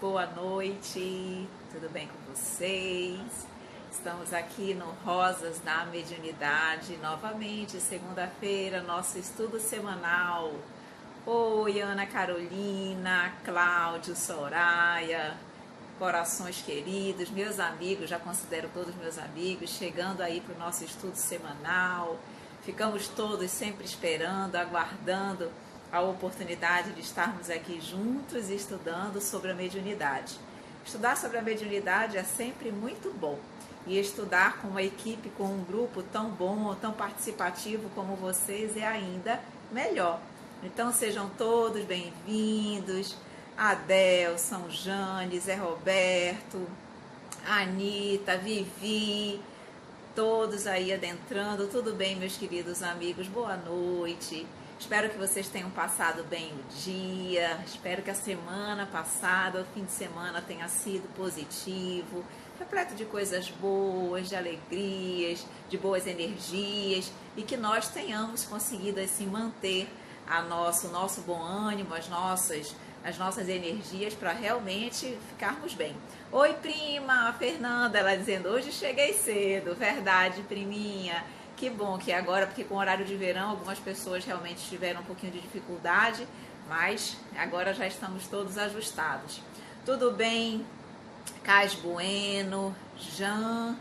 boa noite, tudo bem com vocês? Estamos aqui no Rosas da Mediunidade, novamente, segunda-feira, nosso estudo semanal. Oi, Ana Carolina, Cláudio, Soraya, corações queridos, meus amigos, já considero todos meus amigos, chegando aí para o nosso estudo semanal. Ficamos todos sempre esperando, aguardando a oportunidade de estarmos aqui juntos estudando sobre a mediunidade. Estudar sobre a mediunidade é sempre muito bom. E estudar com uma equipe, com um grupo tão bom, tão participativo como vocês é ainda melhor. Então sejam todos bem-vindos. Adelson, Jane, Zé Roberto, Anitta, Vivi, todos aí adentrando. Tudo bem, meus queridos amigos? Boa noite. Espero que vocês tenham passado bem o dia. Espero que a semana passada, o fim de semana tenha sido positivo, repleto de coisas boas, de alegrias, de boas energias, e que nós tenhamos conseguido assim manter o nosso bom ânimo, as nossas energias para realmente ficarmos bem. Oi, prima, a Fernanda, ela dizendo, hoje cheguei cedo. Verdade, priminha. Que bom que agora, porque com o horário de verão, algumas pessoas realmente tiveram um pouquinho de dificuldade, mas agora já estamos todos ajustados. Tudo bem? Cais Bueno, Jean,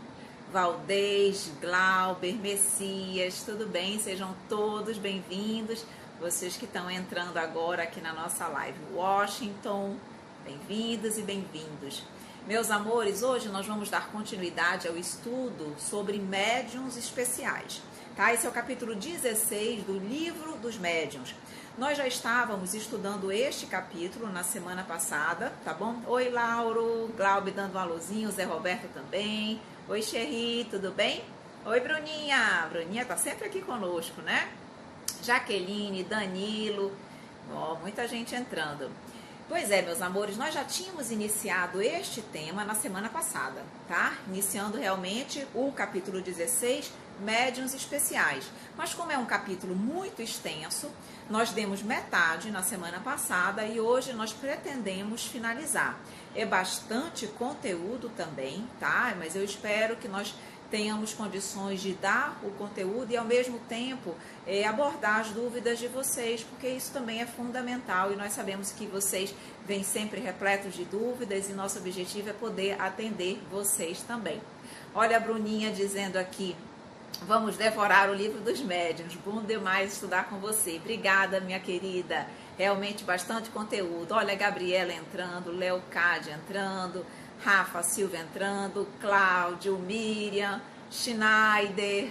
Valdez, Glauber, Messias, tudo bem? Sejam todos bem-vindos. Vocês que estão entrando agora aqui na nossa live. Washington, bem-vindos e bem-vindos. Meus amores, hoje nós vamos dar continuidade ao estudo sobre médiuns especiais, tá? Esse é o capítulo 16 do Livro dos Médiuns. Nós já estávamos estudando este capítulo na semana passada, tá bom? Oi, Lauro, Glauber dando um alôzinho, Zé Roberto também. Oi, Xerri, tudo bem? Oi, Bruninha. Bruninha tá sempre aqui conosco, né? Jaqueline, Danilo, ó, muita gente entrando. Pois é, meus amores, nós já tínhamos iniciado este tema na semana passada, tá? Iniciando realmente o capítulo 16, médiuns especiais. Mas como é um capítulo muito extenso, nós demos metade na semana passada e hoje nós pretendemos finalizar. É bastante conteúdo também, tá? Mas eu espero que nós tenhamos condições de dar o conteúdo e ao mesmo tempo abordar as dúvidas de vocês, porque isso também é fundamental e nós sabemos que vocês vêm sempre repletos de dúvidas e nosso objetivo é poder atender vocês também. Olha a Bruninha dizendo aqui, vamos devorar o livro dos médiuns, bom demais estudar com você. Obrigada, minha querida, realmente bastante conteúdo. Olha a Gabriela entrando, Leocádia entrando, Rafa Silva entrando, Cláudio, Miriam, Schneider,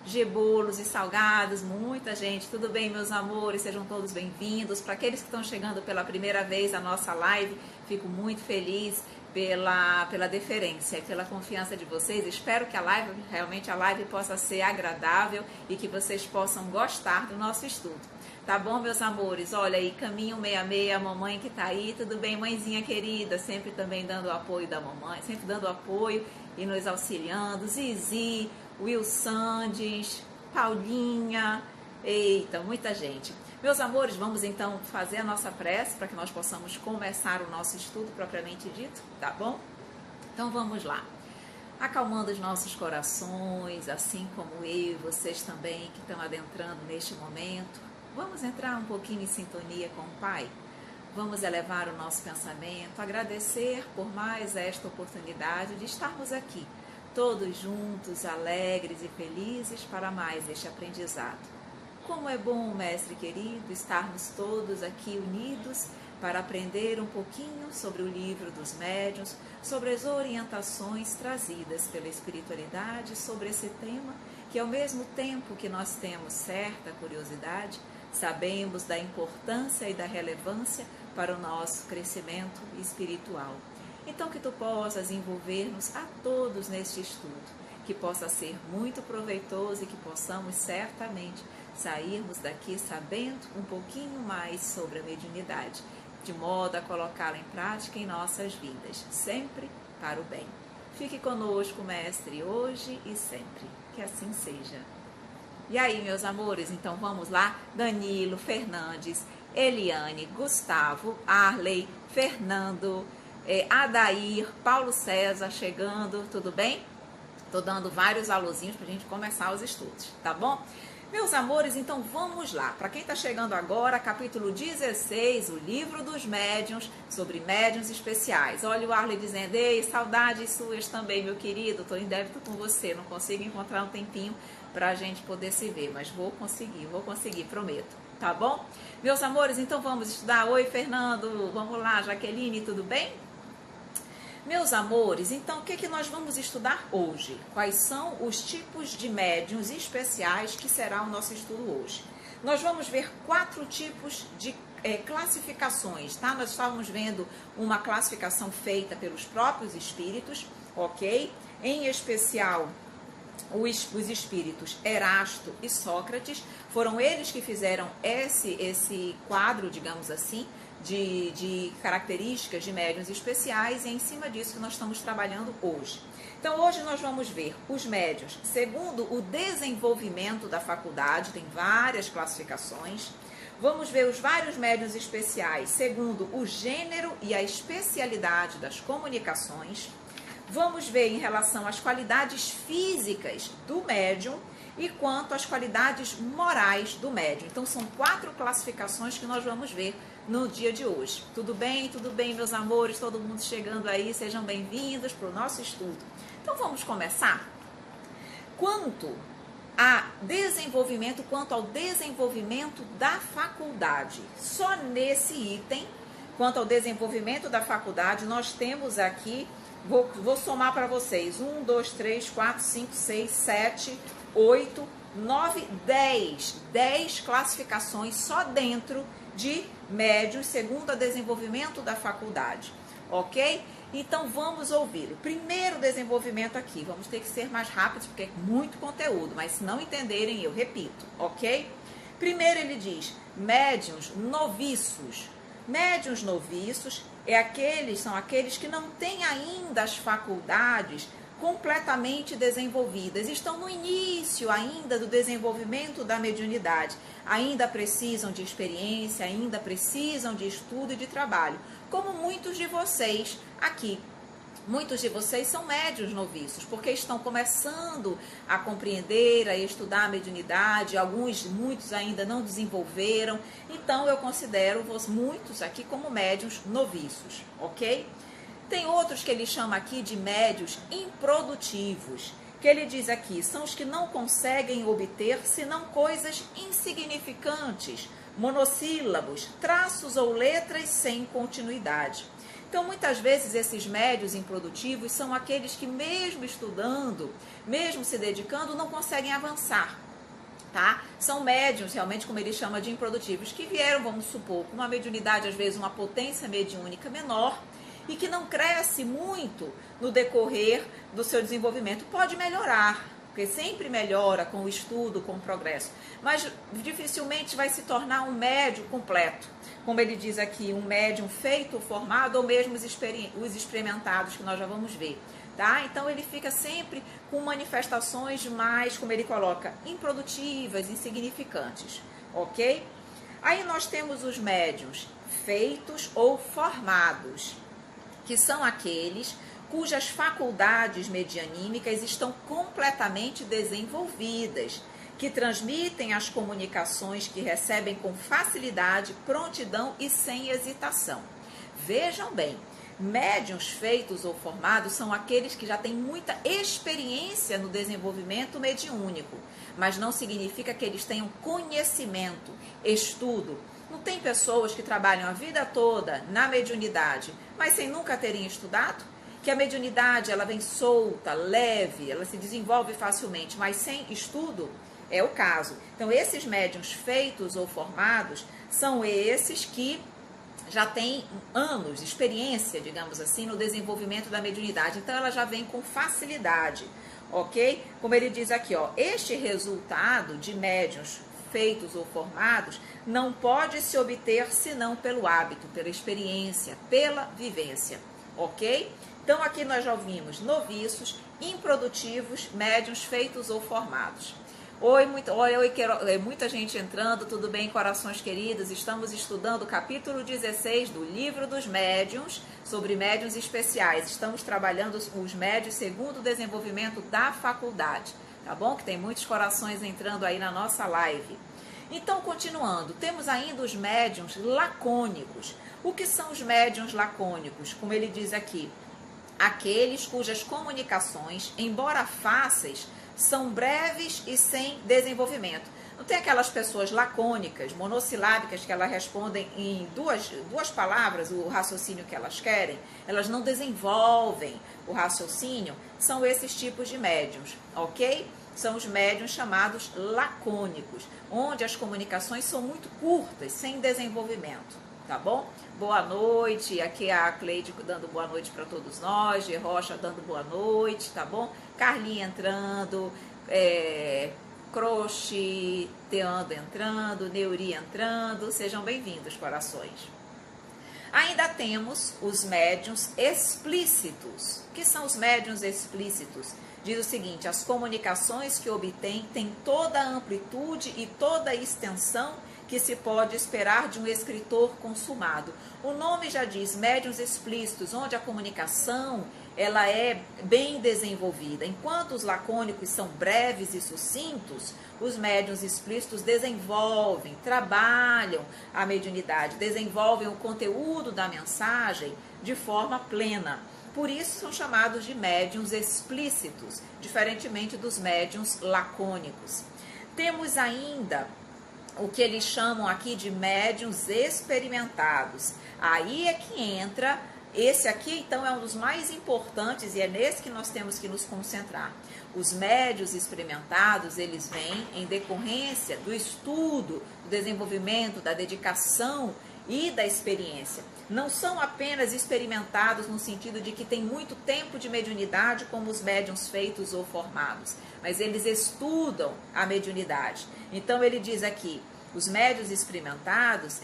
Gebolos e Salgados, muita gente. Tudo bem, meus amores? Sejam todos bem-vindos. Para aqueles que estão chegando pela primeira vez à nossa live, fico muito feliz pela deferência e pela confiança de vocês. Espero que realmente a live possa ser agradável e que vocês possam gostar do nosso estudo. Tá bom, meus amores? Olha aí, Caminho 66, a mamãe que tá aí. Tudo bem, mãezinha querida? Sempre também dando o apoio da mamãe, sempre dando apoio e nos auxiliando. Zizi, Will Sandes, Paulinha, eita, muita gente. Meus amores, vamos então fazer a nossa prece para que nós possamos começar o nosso estudo propriamente dito, tá bom? Então vamos lá. Acalmando os nossos corações, assim como eu e vocês também que estão adentrando neste momento. Vamos entrar um pouquinho em sintonia com o Pai? Vamos elevar o nosso pensamento, agradecer por mais esta oportunidade de estarmos aqui, todos juntos, alegres e felizes para mais este aprendizado. Como é bom, mestre querido, estarmos todos aqui unidos para aprender um pouquinho sobre o livro dos médiuns, sobre as orientações trazidas pela espiritualidade sobre esse tema, que ao mesmo tempo que nós temos certa curiosidade, sabemos da importância e da relevância para o nosso crescimento espiritual. Então que tu possas envolver-nos a todos neste estudo, que possa ser muito proveitoso e que possamos certamente sairmos daqui sabendo um pouquinho mais sobre a mediunidade, de modo a colocá-la em prática em nossas vidas, sempre para o bem. Fique conosco, mestre, hoje e sempre. Que assim seja. E aí, meus amores, então vamos lá? Danilo, Fernandes, Eliane, Gustavo, Arley, Fernando, Adair, Paulo César chegando, tudo bem? Tô dando vários alôzinhos pra gente começar os estudos, tá bom? Meus amores, então vamos lá. Para quem está chegando agora, capítulo 16, o livro dos médiuns, sobre médiuns especiais. Olha o Arley dizendo, ei, saudades suas também, meu querido, estou em débito com você, não consigo encontrar um tempinho para a gente poder se ver, mas vou conseguir, prometo, tá bom? Meus amores, então vamos estudar. Oi, Fernando, vamos lá, Jaqueline, tudo bem? Meus amores, então o que nós vamos estudar hoje? Quais são os tipos de médiuns especiais que será o nosso estudo hoje? Nós vamos ver 4 tipos de classificações, tá? Nós estávamos vendo uma classificação feita pelos próprios espíritos, ok? Em especial, os espíritos Erasto e Sócrates, foram eles que fizeram esse quadro, digamos assim, de características de médiuns especiais, e é em cima disso que nós estamos trabalhando hoje. Então, hoje nós vamos ver os médiuns segundo o desenvolvimento da faculdade, tem várias classificações. Vamos ver os vários médiuns especiais segundo o gênero e a especialidade das comunicações. Vamos ver em relação às qualidades físicas do médium e quanto às qualidades morais do médium. Então, são 4 classificações que nós vamos ver no dia de hoje. Tudo bem, meus amores? Todo mundo chegando aí, sejam bem-vindos para o nosso estudo. Então, vamos começar? Quanto ao desenvolvimento da faculdade, só nesse item, quanto ao desenvolvimento da faculdade, nós temos aqui, vou somar para vocês, 1, 2, 3, 4, 5, 6, 7, 8, 9, 10 classificações só dentro de médios segundo o desenvolvimento da faculdade, ok? Então vamos ouvir o primeiro desenvolvimento aqui. Vamos ter que ser mais rápidos porque é muito conteúdo, mas se não entenderem eu repito, ok? Primeiro ele diz médiuns noviços. Médiuns noviços são aqueles que não têm ainda as faculdades completamente desenvolvidas, estão no início ainda do desenvolvimento da mediunidade, ainda precisam de experiência, ainda precisam de estudo e de trabalho, como muitos de vocês aqui. Muitos de vocês são médiuns noviços, porque estão começando a compreender, a estudar a mediunidade, muitos ainda não desenvolveram, então eu considero muitos aqui como médiuns noviços, ok? Tem outros que ele chama aqui de médiuns improdutivos, que ele diz aqui, são os que não conseguem obter senão coisas insignificantes, monossílabos, traços ou letras sem continuidade. Então, muitas vezes, esses médiuns improdutivos são aqueles que, mesmo estudando, mesmo se dedicando, não conseguem avançar, tá? São médiuns, realmente, como ele chama de improdutivos, que vieram, vamos supor, com uma mediunidade, às vezes, uma potência mediúnica menor, e que não cresce muito no decorrer do seu desenvolvimento. Pode melhorar, porque sempre melhora com o estudo, com o progresso, mas dificilmente vai se tornar um médium completo. Como ele diz aqui, um médium feito, formado, ou mesmo os experimentados, que nós já vamos ver, tá? Então ele fica sempre com manifestações mais, como ele coloca, improdutivas, insignificantes, ok? Aí nós temos os médiuns feitos ou formados, que são aqueles cujas faculdades medianímicas estão completamente desenvolvidas, que transmitem as comunicações que recebem com facilidade, prontidão e sem hesitação. Vejam bem, médiuns feitos ou formados são aqueles que já têm muita experiência no desenvolvimento mediúnico, mas não significa que eles tenham conhecimento, estudo. Não tem pessoas que trabalham a vida toda na mediunidade, mas sem nunca terem estudado? Que a mediunidade ela vem solta, leve, ela se desenvolve facilmente, mas sem estudo? É o caso. Então, esses médiuns feitos ou formados são esses que já têm anos, experiência, digamos assim, no desenvolvimento da mediunidade. Então, ela já vem com facilidade, ok? Como ele diz aqui, ó, este resultado de médiuns feitos ou formados não pode se obter senão pelo hábito, pela experiência, pela vivência, ok? Então, aqui nós já ouvimos noviços, improdutivos, médiuns feitos ou formados. Oi, muita gente entrando, tudo bem, corações queridos? Estamos estudando o capítulo 16 do Livro dos Médiuns, sobre médiuns especiais. Estamos trabalhando os médiuns segundo o desenvolvimento da faculdade, tá bom? Que tem muitos corações entrando aí na nossa live. Então, continuando, temos ainda os médiuns lacônicos. O que são os médiuns lacônicos? Como ele diz aqui, aqueles cujas comunicações, embora fáceis, são breves e sem desenvolvimento. Não tem aquelas pessoas lacônicas, monossilábicas, que elas respondem em duas palavras o raciocínio que elas querem? Elas não desenvolvem o raciocínio. São esses tipos de médiuns, ok? São os médiuns chamados lacônicos, onde as comunicações são muito curtas, sem desenvolvimento, tá bom? Boa noite, aqui é a Cleide dando boa noite para todos nós, G. Rocha dando boa noite, tá bom? Carlinha entrando, Croce, Teando entrando, Neuri entrando, sejam bem-vindos, corações. Ainda temos os médiuns explícitos. O que são os médiuns explícitos? Diz o seguinte, as comunicações que obtém têm toda a amplitude e toda a extensão que se pode esperar de um escritor consumado. O nome já diz, médiuns explícitos, onde a comunicação ela é bem desenvolvida. Enquanto os lacônicos são breves e sucintos, os médiuns explícitos desenvolvem, trabalham a mediunidade, desenvolvem o conteúdo da mensagem de forma plena. Por isso são chamados de médiuns explícitos, diferentemente dos médiuns lacônicos. Temos ainda o que eles chamam aqui de médiuns experimentados. Aí é que entra, esse aqui então é um dos mais importantes e é nesse que nós temos que nos concentrar. Os médiuns experimentados, eles vêm em decorrência do estudo, do desenvolvimento, da dedicação e da experiência. Não são apenas experimentados no sentido de que tem muito tempo de mediunidade como os médiuns feitos ou formados, mas eles estudam a mediunidade. Então ele diz aqui, os médiuns experimentados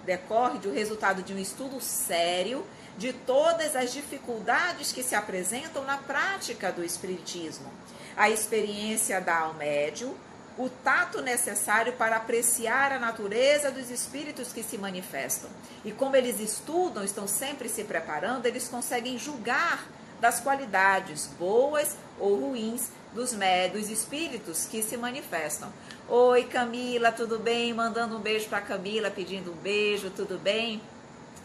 decorre do resultado de um estudo sério de todas as dificuldades que se apresentam na prática do espiritismo. A experiência dá ao médium o tato necessário para apreciar a natureza dos espíritos que se manifestam. E como eles estudam, estão sempre se preparando, eles conseguem julgar das qualidades boas ou ruins dos espíritos que se manifestam. Oi, Camila, tudo bem? Mandando um beijo para Camila, pedindo um beijo, tudo bem?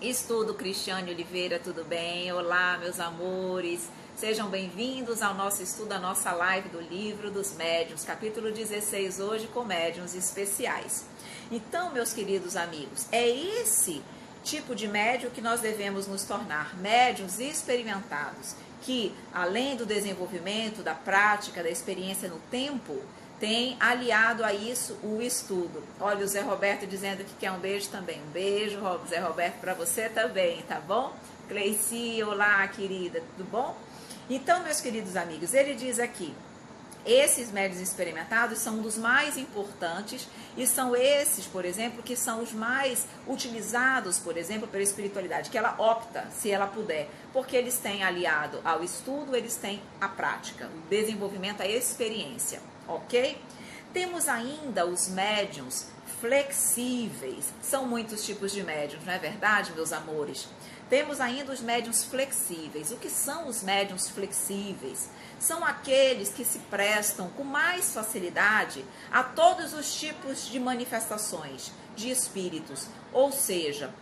Estudo Cristiane Oliveira, tudo bem? Olá, meus amores. Sejam bem-vindos ao nosso estudo, à nossa live do Livro dos Médiuns, capítulo 16 hoje com médiuns especiais. Então, meus queridos amigos, é esse tipo de médium que nós devemos nos tornar, médiuns experimentados, que além do desenvolvimento, da prática, da experiência no tempo, tem aliado a isso o estudo. Olha o Zé Roberto dizendo que quer um beijo também. Um beijo, Zé Roberto, para você também, tá bom? Cleici, olá, querida, tudo bom? Então, meus queridos amigos, ele diz aqui, esses médiuns experimentados são um dos mais importantes e são esses, por exemplo, que são os mais utilizados, por exemplo, pela espiritualidade, que ela opta, se ela puder, porque eles têm aliado ao estudo, eles têm a prática, o desenvolvimento, a experiência, ok? Temos ainda os médiuns flexíveis, são muitos tipos de médiuns, não é verdade, meus amores? Temos ainda os médiuns flexíveis. O que são os médiuns flexíveis? São aqueles que se prestam com mais facilidade a todos os tipos de manifestações de espíritos. Ou seja,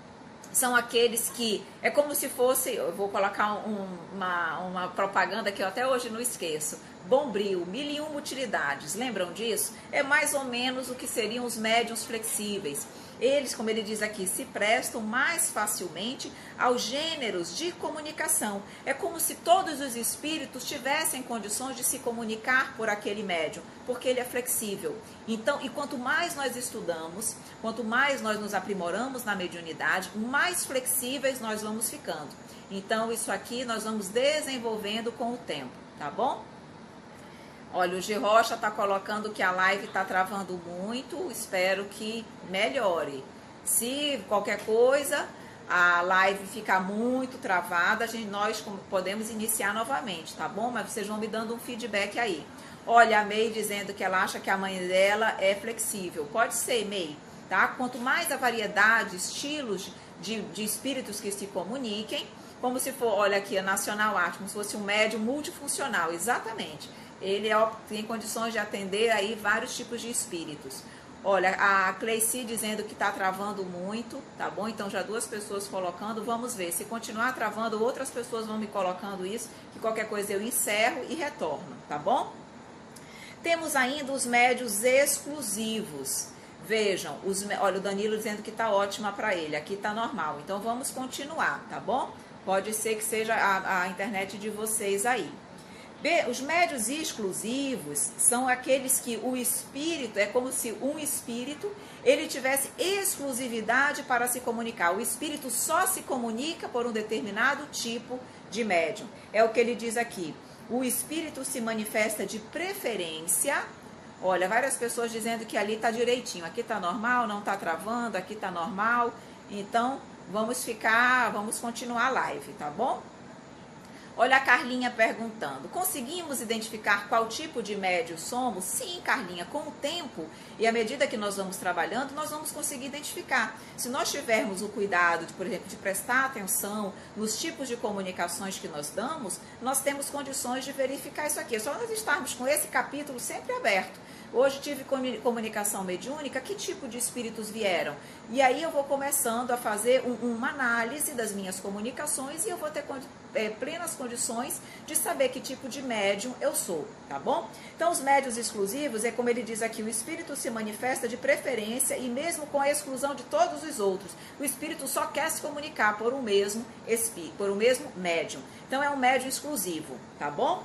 são aqueles que, é como se fosse, eu vou colocar uma propaganda que eu até hoje não esqueço, Bombril, 1001 utilidades, lembram disso? É mais ou menos o que seriam os médiuns flexíveis. Eles, como ele diz aqui, se prestam mais facilmente aos gêneros de comunicação. É como se todos os espíritos tivessem condições de se comunicar por aquele médium, porque ele é flexível. Então, e quanto mais nós estudamos, quanto mais nós nos aprimoramos na mediunidade, mais flexíveis nós vamos ficando. Então, isso aqui nós vamos desenvolvendo com o tempo, tá bom? Olha, o G. Rocha está colocando que a live está travando muito, espero que melhore. Se qualquer coisa, a live ficar muito travada, nós podemos iniciar novamente, tá bom? Mas vocês vão me dando um feedback aí. Olha, a May dizendo que ela acha que a mãe dela é flexível. Pode ser, May, tá? Quanto mais a variedade, estilos de espíritos que se comuniquem, como se for, olha aqui, a Nacional Arte, como se fosse um médium multifuncional, exatamente. Ele tem condições de atender aí vários tipos de espíritos. Olha, a Cleici dizendo que está travando muito, tá bom? Então já 2 pessoas colocando, vamos ver. Se continuar travando, outras pessoas vão me colocando isso, que qualquer coisa eu encerro e retorno, tá bom? Temos ainda os médios exclusivos. Vejam, olha, o Danilo dizendo que está ótima para ele, aqui está normal. Então vamos continuar, tá bom? Pode ser que seja a internet de vocês aí. Os médios exclusivos são aqueles que o espírito, é como se um espírito, ele tivesse exclusividade para se comunicar. O espírito só se comunica por um determinado tipo de médium. É o que ele diz aqui. O espírito se manifesta de preferência. Olha, várias pessoas dizendo que ali está direitinho. Aqui está normal, não está travando, aqui está normal. Então, vamos continuar a live, tá bom? Olha a Carlinha perguntando, conseguimos identificar qual tipo de médium somos? Sim, Carlinha, com o tempo e à medida que nós vamos trabalhando, nós vamos conseguir identificar. Se nós tivermos o cuidado, por exemplo, de prestar atenção nos tipos de comunicações que nós damos, nós temos condições de verificar isso aqui. É só nós estarmos com esse capítulo sempre aberto. Hoje tive comunicação mediúnica, que tipo de espíritos vieram? E aí eu vou começando a fazer uma análise das minhas comunicações e eu vou ter plenas condições de saber que tipo de médium eu sou, tá bom? Então os médios exclusivos, é como ele diz aqui, o espírito se manifesta de preferência e mesmo com a exclusão de todos os outros. O espírito só quer se comunicar por um mesmo médium. Então é um médium exclusivo, tá bom?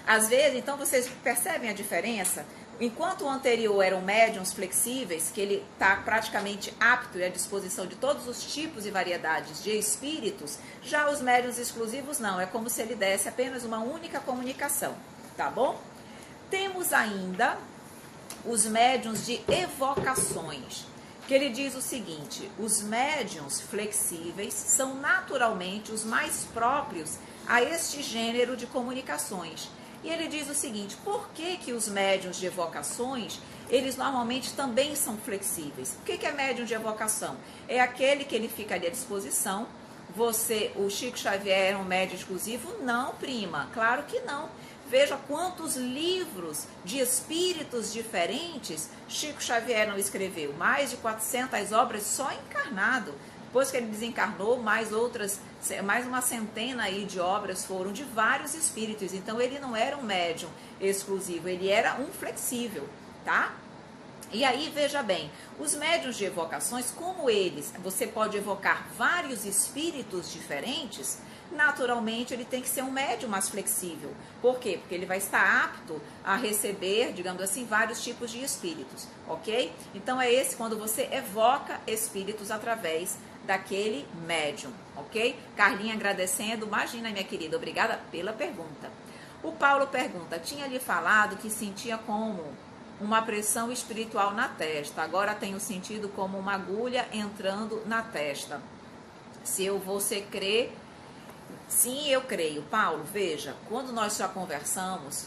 Às vezes, então, vocês percebem a diferença? Enquanto o anterior eram médiums flexíveis, que ele está praticamente apto e à disposição de todos os tipos e variedades de espíritos, já os médiums exclusivos não, é como se ele desse apenas uma única comunicação, tá bom? Temos ainda os médiums de evocações, que ele diz o seguinte, os médiums flexíveis são naturalmente os mais próprios a este gênero de comunicações. E ele diz o seguinte, por que os médiuns de evocações, eles normalmente também são flexíveis? O que é médium de evocação? É aquele que ele fica ali à disposição. O Chico Xavier era um médium exclusivo? Não, prima, claro que não. Veja quantos livros de espíritos diferentes Chico Xavier não escreveu. Mais de 400 obras só encarnado. Depois que ele desencarnou, mais uma centena aí de obras foram de vários espíritos. Então, ele não era um médium exclusivo, ele era um flexível, tá? E aí, veja bem, os médiuns de evocações, como você pode evocar vários espíritos diferentes, naturalmente ele tem que ser um médium mais flexível. Por quê? Porque ele vai estar apto a receber, digamos assim, vários tipos de espíritos, ok? Então, é esse quando você evoca espíritos através daquele médium, ok? Carlinha agradecendo, imagina, minha querida, obrigada pela pergunta. O Paulo pergunta, tinha lhe falado que sentia como uma pressão espiritual na testa, agora tenho sentido como uma agulha entrando na testa. Se você crê, sim, eu creio. Paulo, veja, quando nós já conversamos,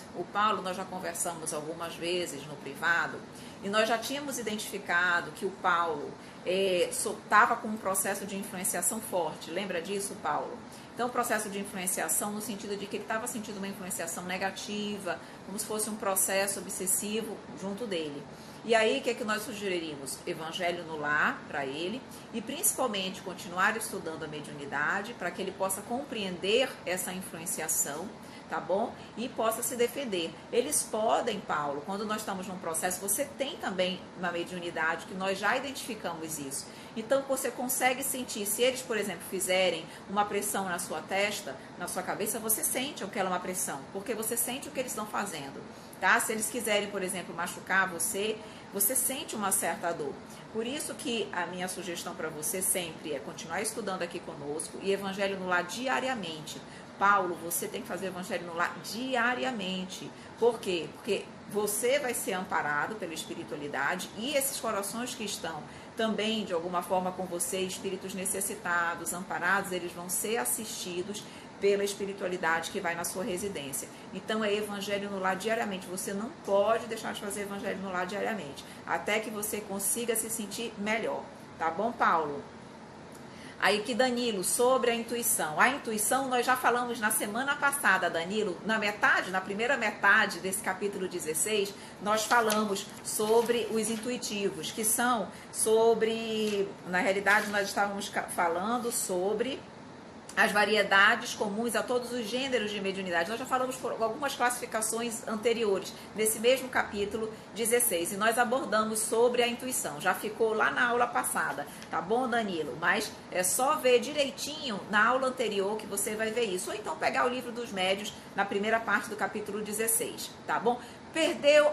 nós já conversamos algumas vezes no privado, e nós já tínhamos identificado que o Paulo estava com um processo de influenciação forte. Lembra disso, Paulo? Então, o processo de influenciação no sentido de que ele estava sentindo uma influenciação negativa, como se fosse um processo obsessivo junto dele. E aí, o que é que nós sugerimos? Evangelho no lar para ele e principalmente continuar estudando a mediunidade para que ele possa compreender essa influenciação, tá bom? E possa se defender. Eles podem, Paulo, quando nós estamos num processo, você tem também uma mediunidade que nós já identificamos isso. Então, você consegue sentir, se eles, por exemplo, fizerem uma pressão na sua testa, na sua cabeça, você sente aquela uma pressão, porque você sente o que eles estão fazendo, tá? Se eles quiserem, por exemplo, machucar você sente uma certa dor. Por isso que a minha sugestão para você sempre é continuar estudando aqui conosco e Evangelho no Lar diariamente. Paulo, você tem que fazer Evangelho no Lar diariamente. Por quê? Porque você vai ser amparado pela espiritualidade e esses corações que estão também, de alguma forma, com você, espíritos necessitados, amparados, eles vão ser assistidos pela espiritualidade que vai na sua residência. Então é evangelho no lar diariamente. Você não pode deixar de fazer evangelho no lar diariamente, até que você consiga se sentir melhor. Tá bom, Paulo? Aí que Danilo, sobre a intuição. A intuição nós já falamos na semana passada, Danilo, na primeira metade desse capítulo 16, nós falamos sobre os intuitivos, que são sobre, na realidade nós estávamos falando sobre as variedades comuns a todos os gêneros de mediunidade. Nós já falamos por algumas classificações anteriores, nesse mesmo capítulo 16, e nós abordamos sobre a intuição. Já ficou lá na aula passada, tá bom, Danilo? Mas é só ver direitinho na aula anterior que você vai ver isso. Ou então pegar o livro dos médiuns na primeira parte do capítulo 16, tá bom? Perdeu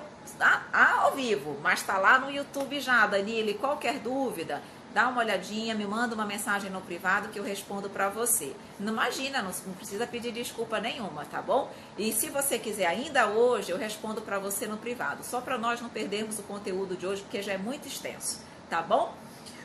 ao vivo, mas tá lá no YouTube já, Danilo, e qualquer dúvida, dá uma olhadinha, me manda uma mensagem no privado que eu respondo para você. Não imagina, não precisa pedir desculpa nenhuma, tá bom? E se você quiser ainda hoje, eu respondo para você no privado, só para nós não perdermos o conteúdo de hoje, porque já é muito extenso, tá bom?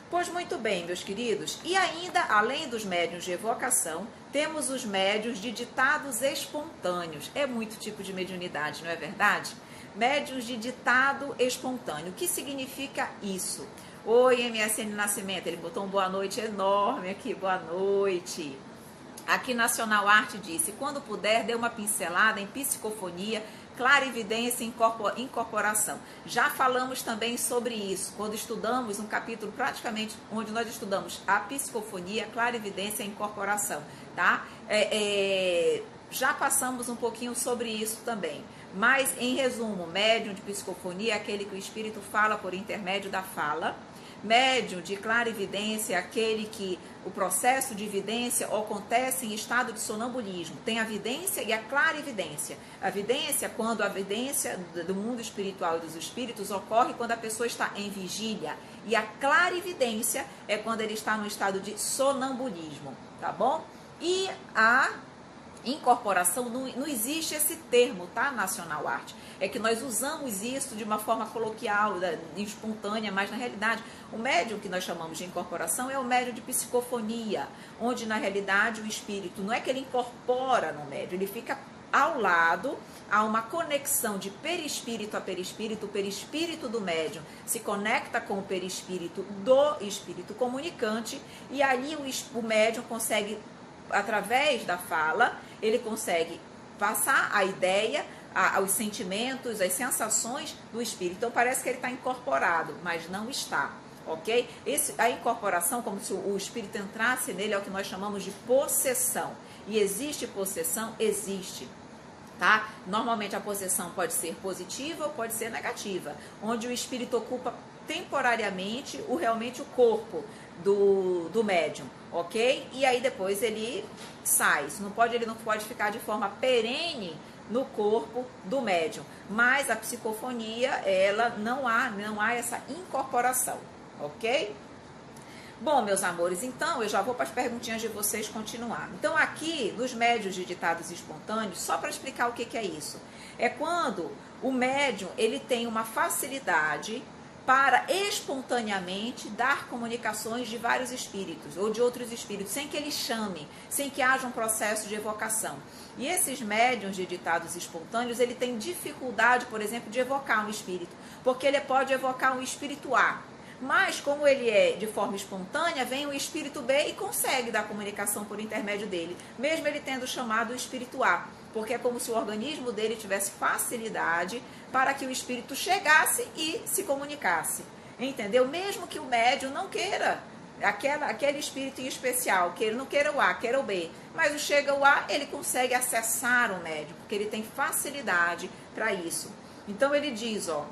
Pois muito bem, meus queridos, e ainda, além dos médiuns de evocação, temos os médiuns de ditados espontâneos. É muito tipo de mediunidade, não é verdade? Médiuns de ditado espontâneo. O que significa isso? Oi, MSN Nascimento, ele botou um boa noite enorme aqui, boa noite. Aqui Nacional Arte disse, quando puder, dê uma pincelada em psicofonia, clarividência e incorporação. Já falamos também sobre isso, quando estudamos um capítulo praticamente onde nós estudamos a psicofonia, clarividência e incorporação, tá? Já passamos um pouquinho sobre isso também. Mas, em resumo, médium de psicofonia é aquele que o espírito fala por intermédio da fala. Médium de clarividência é aquele que o processo de vidência acontece em estado de sonambulismo. Tem a vidência e a clarividência. A vidência, quando a vidência do mundo espiritual e dos espíritos ocorre quando a pessoa está em vigília. E a clarividência é quando ele está no estado de sonambulismo, tá bom? E a incorporação, não existe esse termo, tá? Nacional Arte. É que nós usamos isso de uma forma coloquial, espontânea, mas na realidade o médium que nós chamamos de incorporação é o médium de psicofonia, onde na realidade o espírito, não é que ele incorpora no médium, ele fica ao lado, há uma conexão de perispírito a perispírito, o perispírito do médium se conecta com o perispírito do espírito comunicante, e ali o médium consegue, através da fala, ele consegue passar a ideia, os sentimentos, as sensações do espírito. Então parece que ele está incorporado, mas não está, ok? A incorporação, como se o espírito entrasse nele, é o que nós chamamos de possessão. E existe possessão? Existe. Tá? Normalmente a possessão pode ser positiva ou pode ser negativa, onde o espírito ocupa temporariamente realmente o corpo do médium, ok? E aí depois ele sai. Ele não pode ficar de forma perene no corpo do médium. Mas a psicofonia, ela não há essa incorporação, ok? Bom, meus amores, então eu já vou para as perguntinhas de vocês continuar. Então aqui, nos médiuns de ditados espontâneos, só para explicar o que é isso. É quando o médium, ele tem uma facilidade para espontaneamente dar comunicações de vários espíritos ou de outros espíritos, sem que ele chame, sem que haja um processo de evocação. E esses médiuns de ditados espontâneos, ele tem dificuldade, por exemplo, de evocar um espírito, porque ele pode evocar um espírito A, mas como ele é de forma espontânea, vem o espírito B e consegue dar comunicação por intermédio dele, mesmo ele tendo chamado o espírito A, porque é como se o organismo dele tivesse facilidade para que o espírito chegasse e se comunicasse, entendeu? Mesmo que o médium não queira aquele espírito em especial, que ele não queira o A, queira o B, mas chega o A, ele consegue acessar o médium, porque ele tem facilidade para isso. Então ele diz, ó,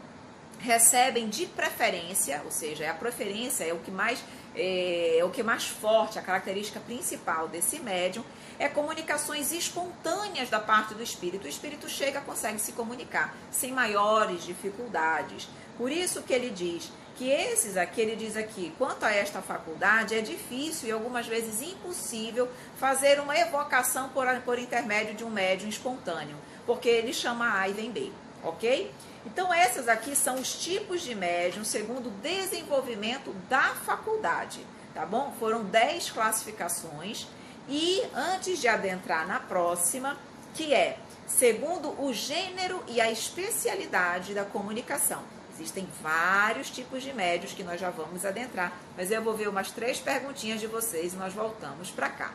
recebem de preferência, ou seja, a preferência é o que mais forte, a característica principal desse médium, é comunicações espontâneas da parte do espírito. O espírito chega, consegue se comunicar sem maiores dificuldades. Por isso que ele diz que ele diz aqui, quanto a esta faculdade, é difícil e algumas vezes impossível fazer uma evocação por intermédio de um médium espontâneo, porque ele chama A e vem B, ok? Então, essas aqui são os tipos de médium segundo o desenvolvimento da faculdade, tá bom? Foram 10 classificações E antes de adentrar na próxima, que é segundo o gênero e a especialidade da comunicação. Existem vários tipos de médios que nós já vamos adentrar, mas eu vou ver umas 3 perguntinhas de vocês e nós voltamos para cá.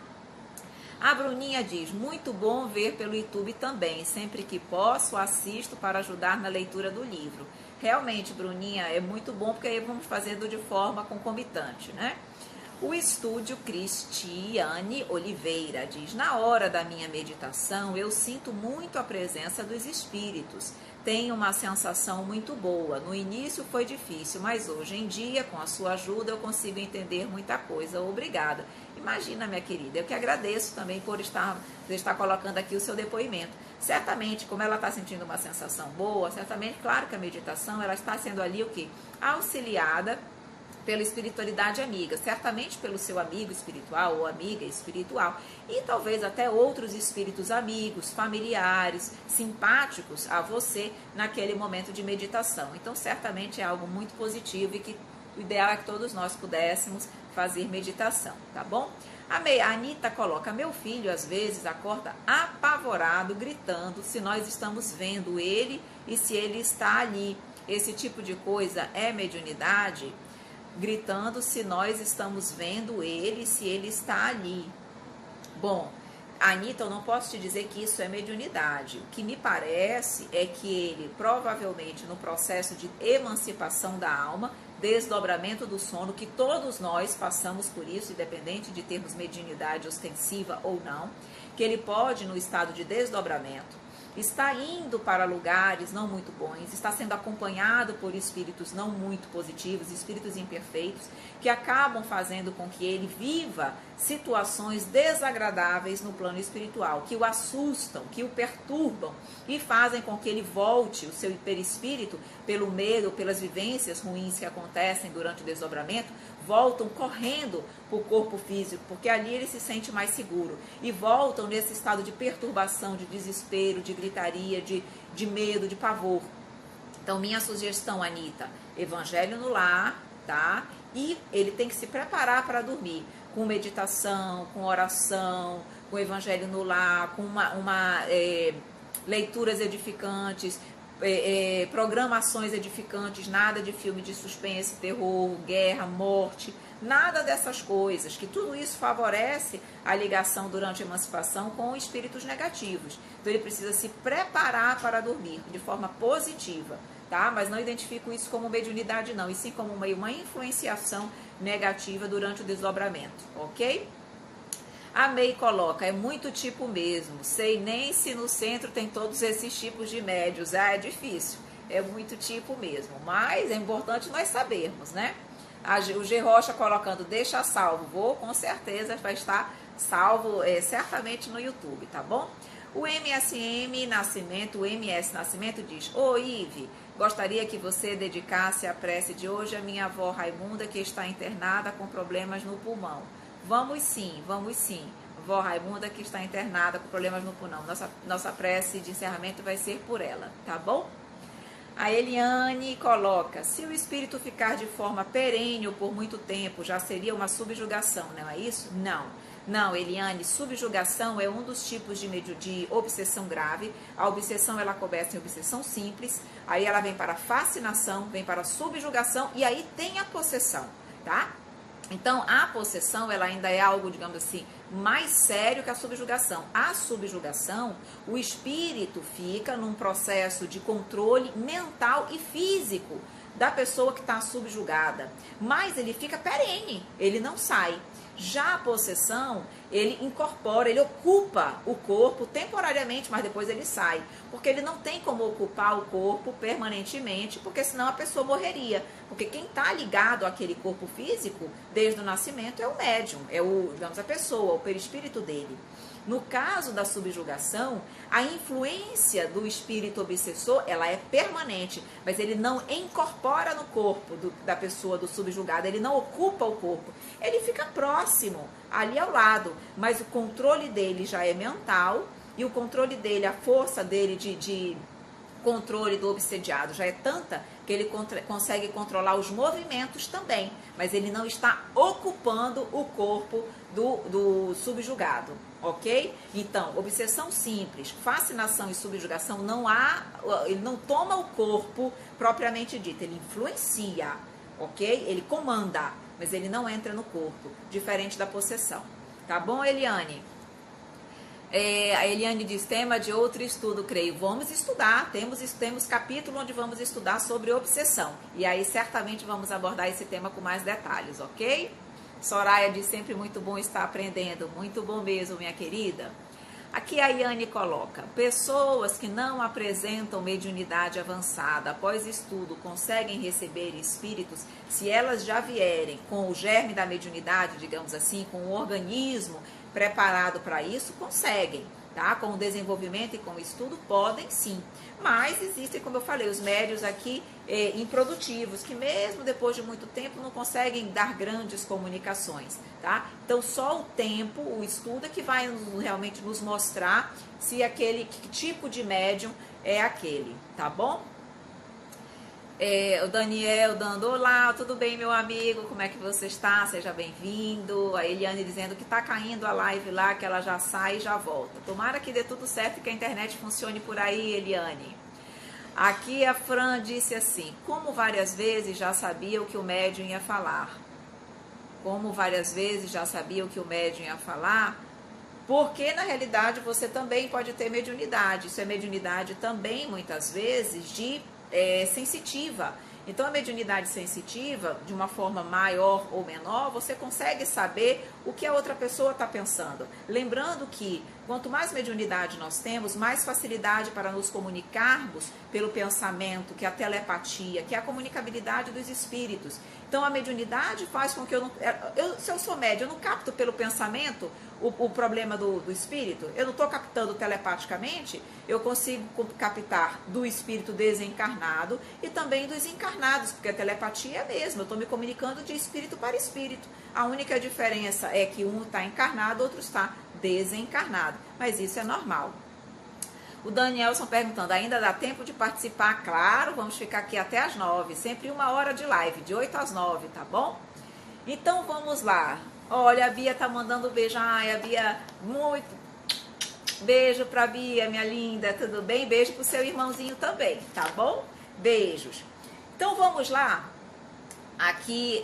A Bruninha diz, muito bom ver pelo YouTube também, sempre que posso assisto para ajudar na leitura do livro. Realmente, Bruninha, é muito bom porque aí vamos fazendo de forma concomitante, né? O estúdio Cristiane Oliveira diz, na hora da minha meditação eu sinto muito a presença dos espíritos, tenho uma sensação muito boa, no início foi difícil, mas hoje em dia com a sua ajuda eu consigo entender muita coisa, obrigada. Imagina, minha querida, eu que agradeço também por estar colocando aqui o seu depoimento. Certamente, como ela está sentindo uma sensação boa, certamente, claro que a meditação ela está sendo ali o quê? Auxiliada pela espiritualidade amiga, certamente pelo seu amigo espiritual ou amiga espiritual, e talvez até outros espíritos amigos, familiares, simpáticos a você naquele momento de meditação. Então, certamente é algo muito positivo e que o ideal é que todos nós pudéssemos fazer meditação, tá bom? A Anitta coloca, meu filho às vezes acorda apavorado, gritando se nós estamos vendo ele e se ele está ali. Esse tipo de coisa é mediunidade? Gritando se nós estamos vendo ele, se ele está ali. Bom, Anitta, eu não posso te dizer que isso é mediunidade. O que me parece é que ele, provavelmente, no processo de emancipação da alma, desdobramento do sono, que todos nós passamos por isso, independente de termos mediunidade ostensiva ou não, que ele pode, no estado de desdobramento, está indo para lugares não muito bons, está sendo acompanhado por espíritos não muito positivos, espíritos imperfeitos, que acabam fazendo com que ele viva situações desagradáveis no plano espiritual, que o assustam, que o perturbam e fazem com que ele volte o seu perispírito, pelo medo, pelas vivências ruins que acontecem durante o desdobramento, voltam correndo para o corpo físico, porque ali ele se sente mais seguro, e voltam nesse estado de perturbação, de desespero, de gritaria, de medo, de pavor. Então, minha sugestão, Anitta, evangelho no lar, tá? E ele tem que se preparar para dormir, com meditação, com oração, com evangelho no lar, com leituras edificantes, programações edificantes, nada de filme de suspense, terror, guerra, morte, nada dessas coisas, que tudo isso favorece a ligação durante a emancipação com espíritos negativos. Então ele precisa se preparar para dormir de forma positiva, tá? Mas não identifico isso como mediunidade não, e sim como uma influenciação negativa durante o desdobramento, ok? A May coloca, é muito tipo mesmo, sei nem se no centro tem todos esses tipos de médios, é difícil, é muito tipo mesmo, mas é importante nós sabermos, né? O G. Rocha colocando, deixa salvo, com certeza vai estar salvo certamente no YouTube, tá bom? O MS Nascimento diz, ô Ive, gostaria que você dedicasse a prece de hoje à minha avó Raimunda, que está internada com problemas no pulmão. Vamos sim. Vó Raimunda que está internada com problemas no pulmão. Nossa prece de encerramento vai ser por ela, tá bom? A Eliane coloca, se o espírito ficar de forma perene por muito tempo, já seria uma subjugação, não é isso? Não, Eliane, subjugação é um dos tipos de obsessão grave. A obsessão, ela começa em obsessão simples, aí ela vem para fascinação, vem para subjugação e aí tem a possessão, tá? Então, a possessão, ela ainda é algo, digamos assim, mais sério que a subjugação. A subjugação, o espírito fica num processo de controle mental e físico da pessoa que está subjugada, mas ele fica perene, ele não sai. Já a possessão, ele incorpora, ele ocupa o corpo temporariamente, mas depois ele sai. Porque ele não tem como ocupar o corpo permanentemente, porque senão a pessoa morreria. Porque quem está ligado àquele corpo físico, desde o nascimento, é o médium, é a pessoa, o perispírito dele. No caso da subjugação, a influência do espírito obsessor, ela é permanente, mas ele não incorpora no corpo da pessoa, do subjugado, ele não ocupa o corpo, ele fica próximo, ali ao lado, mas o controle dele já é mental, e o controle dele, a força dele de controle do obsediado, já é tanta que ele consegue controlar os movimentos também, mas ele não está ocupando o corpo do subjugado, ok? Então, obsessão simples, fascinação e subjugação, ele não toma o corpo propriamente dito, ele influencia, ok? Ele comanda, mas ele não entra no corpo, diferente da possessão. Tá bom, Eliane? A Eliane diz, tema de outro estudo, creio. Vamos estudar, temos capítulo onde vamos estudar sobre obsessão. E aí certamente vamos abordar esse tema com mais detalhes, ok? Soraya diz, sempre muito bom estar aprendendo. Muito bom mesmo, minha querida. Aqui a Iane coloca, pessoas que não apresentam mediunidade avançada após estudo conseguem receber espíritos se elas já vierem com o germe da mediunidade, digamos assim, com o organismo preparado para isso, conseguem, tá? Com o desenvolvimento e com o estudo, podem sim. Mas existem, como eu falei, os médios aqui improdutivos, que mesmo depois de muito tempo não conseguem dar grandes comunicações, tá? Então só o tempo, o estudo é que vai realmente nos mostrar se que tipo de médium é aquele, tá bom? O Daniel dando olá, tudo bem, meu amigo? Como é que você está? Seja bem-vindo. A Eliane dizendo que tá caindo a live lá, que ela já sai e já volta. Tomara que dê tudo certo e que a internet funcione por aí, Eliane. Aqui a Fran disse assim, como várias vezes já sabia o que o médium ia falar. Como várias vezes já sabia o que o médium ia falar, porque na realidade você também pode ter mediunidade. Isso é mediunidade também, muitas vezes, sensitiva. Então a mediunidade sensitiva, de uma forma maior ou menor, você consegue saber o que a outra pessoa está pensando. Lembrando que quanto mais mediunidade nós temos, mais facilidade para nos comunicarmos pelo pensamento, que é a telepatia, que é a comunicabilidade dos espíritos. Então a mediunidade faz com que se eu sou médium, eu não capto pelo pensamento o problema do espírito, eu não estou captando telepaticamente, eu consigo captar do espírito desencarnado e também dos encarnados, porque a telepatia é a mesma, eu estou me comunicando de espírito para espírito. A única diferença é que um está encarnado, outro está desencarnado, mas isso é normal. O Danielson perguntando, ainda dá tempo de participar? Claro, vamos ficar aqui até as 9, sempre 1 hora de live, de 8 às 9, tá bom? Então vamos lá. Olha, a Bia tá mandando um beijo. Ai, a Bia, muito beijo pra Bia, minha linda, tudo bem? Beijo pro seu irmãozinho também, tá bom? Beijos. Então vamos lá. Aqui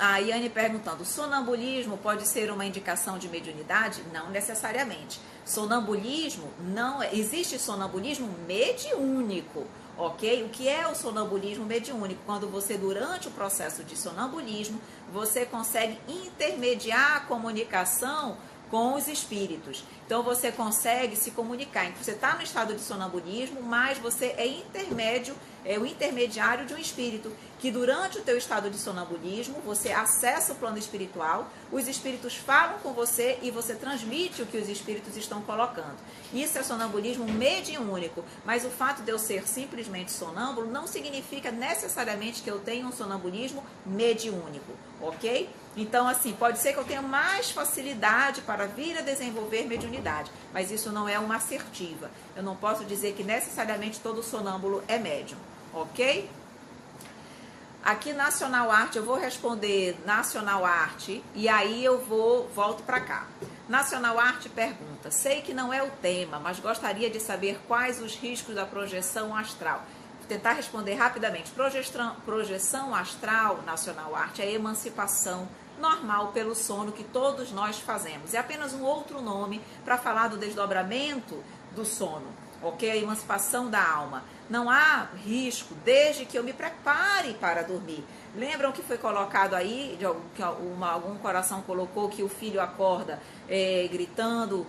a Iane perguntando, sonambulismo pode ser uma indicação de mediunidade? Não necessariamente. Sonambulismo, não existe sonambulismo mediúnico, ok? O que é o sonambulismo mediúnico? Quando você, durante o processo de sonambulismo, você consegue intermediar a comunicação com os espíritos. Então você consegue se comunicar. Você está no estado de sonambulismo, mas você é o intermediário de um espírito, que durante o teu estado de sonambulismo, você acessa o plano espiritual, os espíritos falam com você e você transmite o que os espíritos estão colocando. Isso é sonambulismo mediúnico, mas o fato de eu ser simplesmente sonâmbulo não significa necessariamente que eu tenha um sonambulismo mediúnico, ok? Então, assim, pode ser que eu tenha mais facilidade para vir a desenvolver mediunidade, mas isso não é uma assertiva. Eu não posso dizer que necessariamente todo sonâmbulo é médium, ok? Aqui, Nacional Arte, eu vou responder Nacional Arte e aí eu volto para cá. Nacional Arte pergunta, sei que não é o tema, mas gostaria de saber quais os riscos da projeção astral. Vou tentar responder rapidamente. Projeção astral, Nacional Arte, é emancipação normal pelo sono que todos nós fazemos. É apenas um outro nome para falar do desdobramento do sono, ok? A emancipação da alma. Não há risco desde que eu me prepare para dormir. Lembram que foi colocado aí, que algum coração colocou que o filho acorda gritando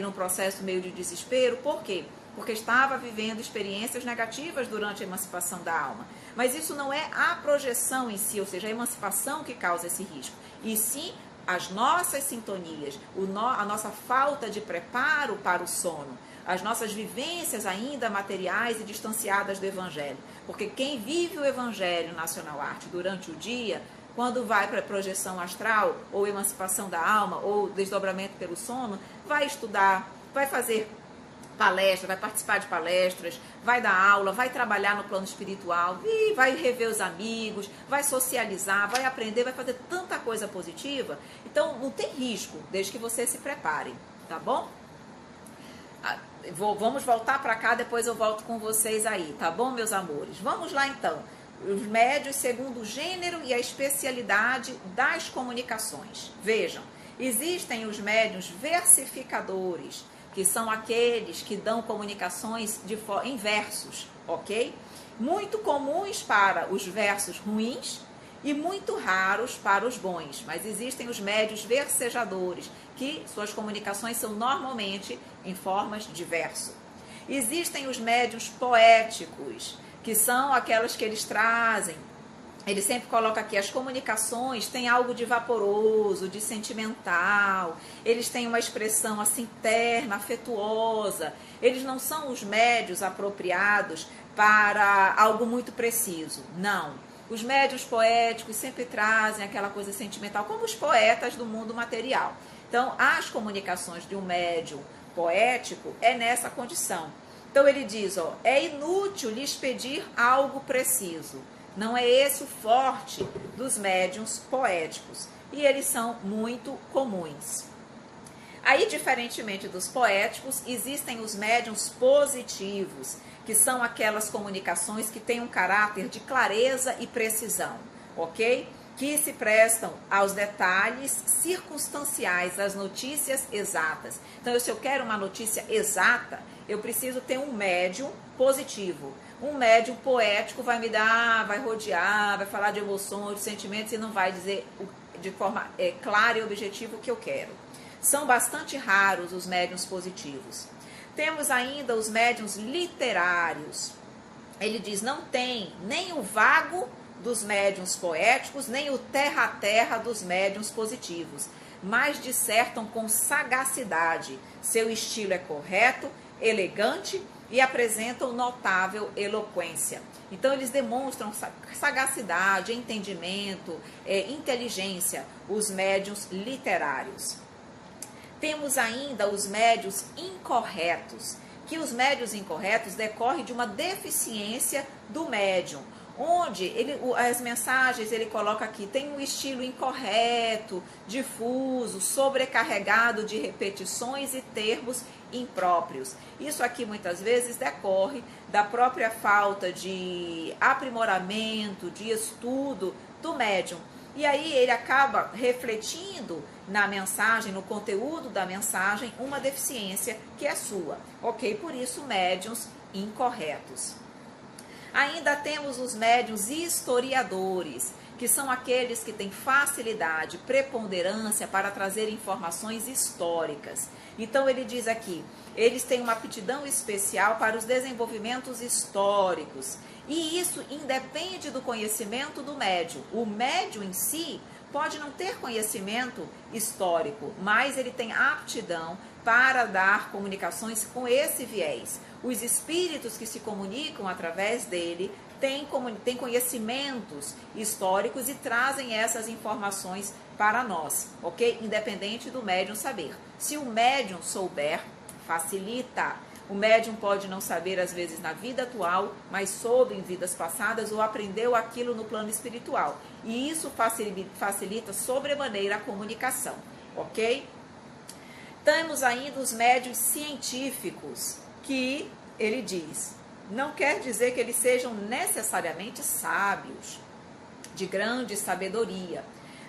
num processo meio de desespero? Por quê? Porque estava vivendo experiências negativas durante a emancipação da alma. Mas isso não é a projeção em si, ou seja, a emancipação que causa esse risco. E sim as nossas sintonias, a nossa falta de preparo para o sono, as nossas vivências ainda materiais e distanciadas do Evangelho. Porque quem vive o Evangelho Nacional Arte durante o dia, quando vai para a projeção astral, ou emancipação da alma, ou desdobramento pelo sono, vai estudar, vai fazer palestra, vai participar de palestras, vai dar aula, vai trabalhar no plano espiritual, e vai rever os amigos, vai socializar, vai aprender, vai fazer tanta coisa positiva. Então, não tem risco, desde que você se prepare, tá bom? Vamos voltar para cá, depois eu volto com vocês aí, tá bom, meus amores? Vamos lá, então. Os médiuns segundo o gênero e a especialidade das comunicações. Vejam, existem os médiuns versificadores, que são aqueles que dão comunicações em versos, ok? Muito comuns para os versos ruins e muito raros para os bons. Mas existem os médiuns versejadores, que suas comunicações são normalmente em formas de verso. Existem os médiuns poéticos, que são aquelas que eles trazem. Ele sempre coloca aqui, as comunicações têm algo de vaporoso, de sentimental, eles têm uma expressão assim terna, afetuosa, eles não são os médiuns apropriados para algo muito preciso, não. Os médiuns poéticos sempre trazem aquela coisa sentimental, como os poetas do mundo material. Então, as comunicações de um médium poético é nessa condição. Então ele diz, ó, é inútil lhes pedir algo preciso. Não é esse o forte dos médiuns poéticos. E eles são muito comuns. Aí, diferentemente dos poéticos, existem os médiuns positivos, que são aquelas comunicações que têm um caráter de clareza e precisão, ok? Que se prestam aos detalhes circunstanciais, às notícias exatas. Então, se eu quero uma notícia exata, eu preciso ter um médium positivo. Um médium poético vai me dar, vai rodear, vai falar de emoções, de sentimentos e não vai dizer de forma clara e objetiva o que eu quero. São bastante raros os médiuns positivos. Temos ainda os médiuns literários. Ele diz, não tem nem o vago dos médiuns poéticos, nem o terra-terra dos médiuns positivos, mas dissertam com sagacidade. Seu estilo é correto, elegante e apresentam notável eloquência. Então, eles demonstram sagacidade, entendimento, inteligência, os médiuns literários. Temos ainda os médiuns incorretos, que os médiuns incorretos decorrem de uma deficiência do médium, onde as mensagens ele coloca aqui, tem um estilo incorreto, difuso, sobrecarregado de repetições e termos impróprios. Isso aqui muitas vezes decorre da própria falta de aprimoramento, de estudo do médium. E aí ele acaba refletindo na mensagem, no conteúdo da mensagem, uma deficiência que é sua, ok? Por isso, médiuns incorretos. Ainda temos os médiuns historiadores, que são aqueles que têm facilidade, preponderância para trazer informações históricas. Então ele diz aqui, eles têm uma aptidão especial para os desenvolvimentos históricos. E isso independe do conhecimento do médium. O médium em si pode não ter conhecimento histórico, mas ele tem aptidão para dar comunicações com esse viés. Os espíritos que se comunicam através dele têm conhecimentos históricos e trazem essas informações para nós, ok? Independente do médium saber. Se o médium souber, facilita. O médium pode não saber, às vezes, na vida atual, mas soube em vidas passadas ou aprendeu aquilo no plano espiritual. E isso facilita sobremaneira a comunicação, ok? Temos ainda os médiuns científicos, que ele diz, não quer dizer que eles sejam necessariamente sábios, de grande sabedoria,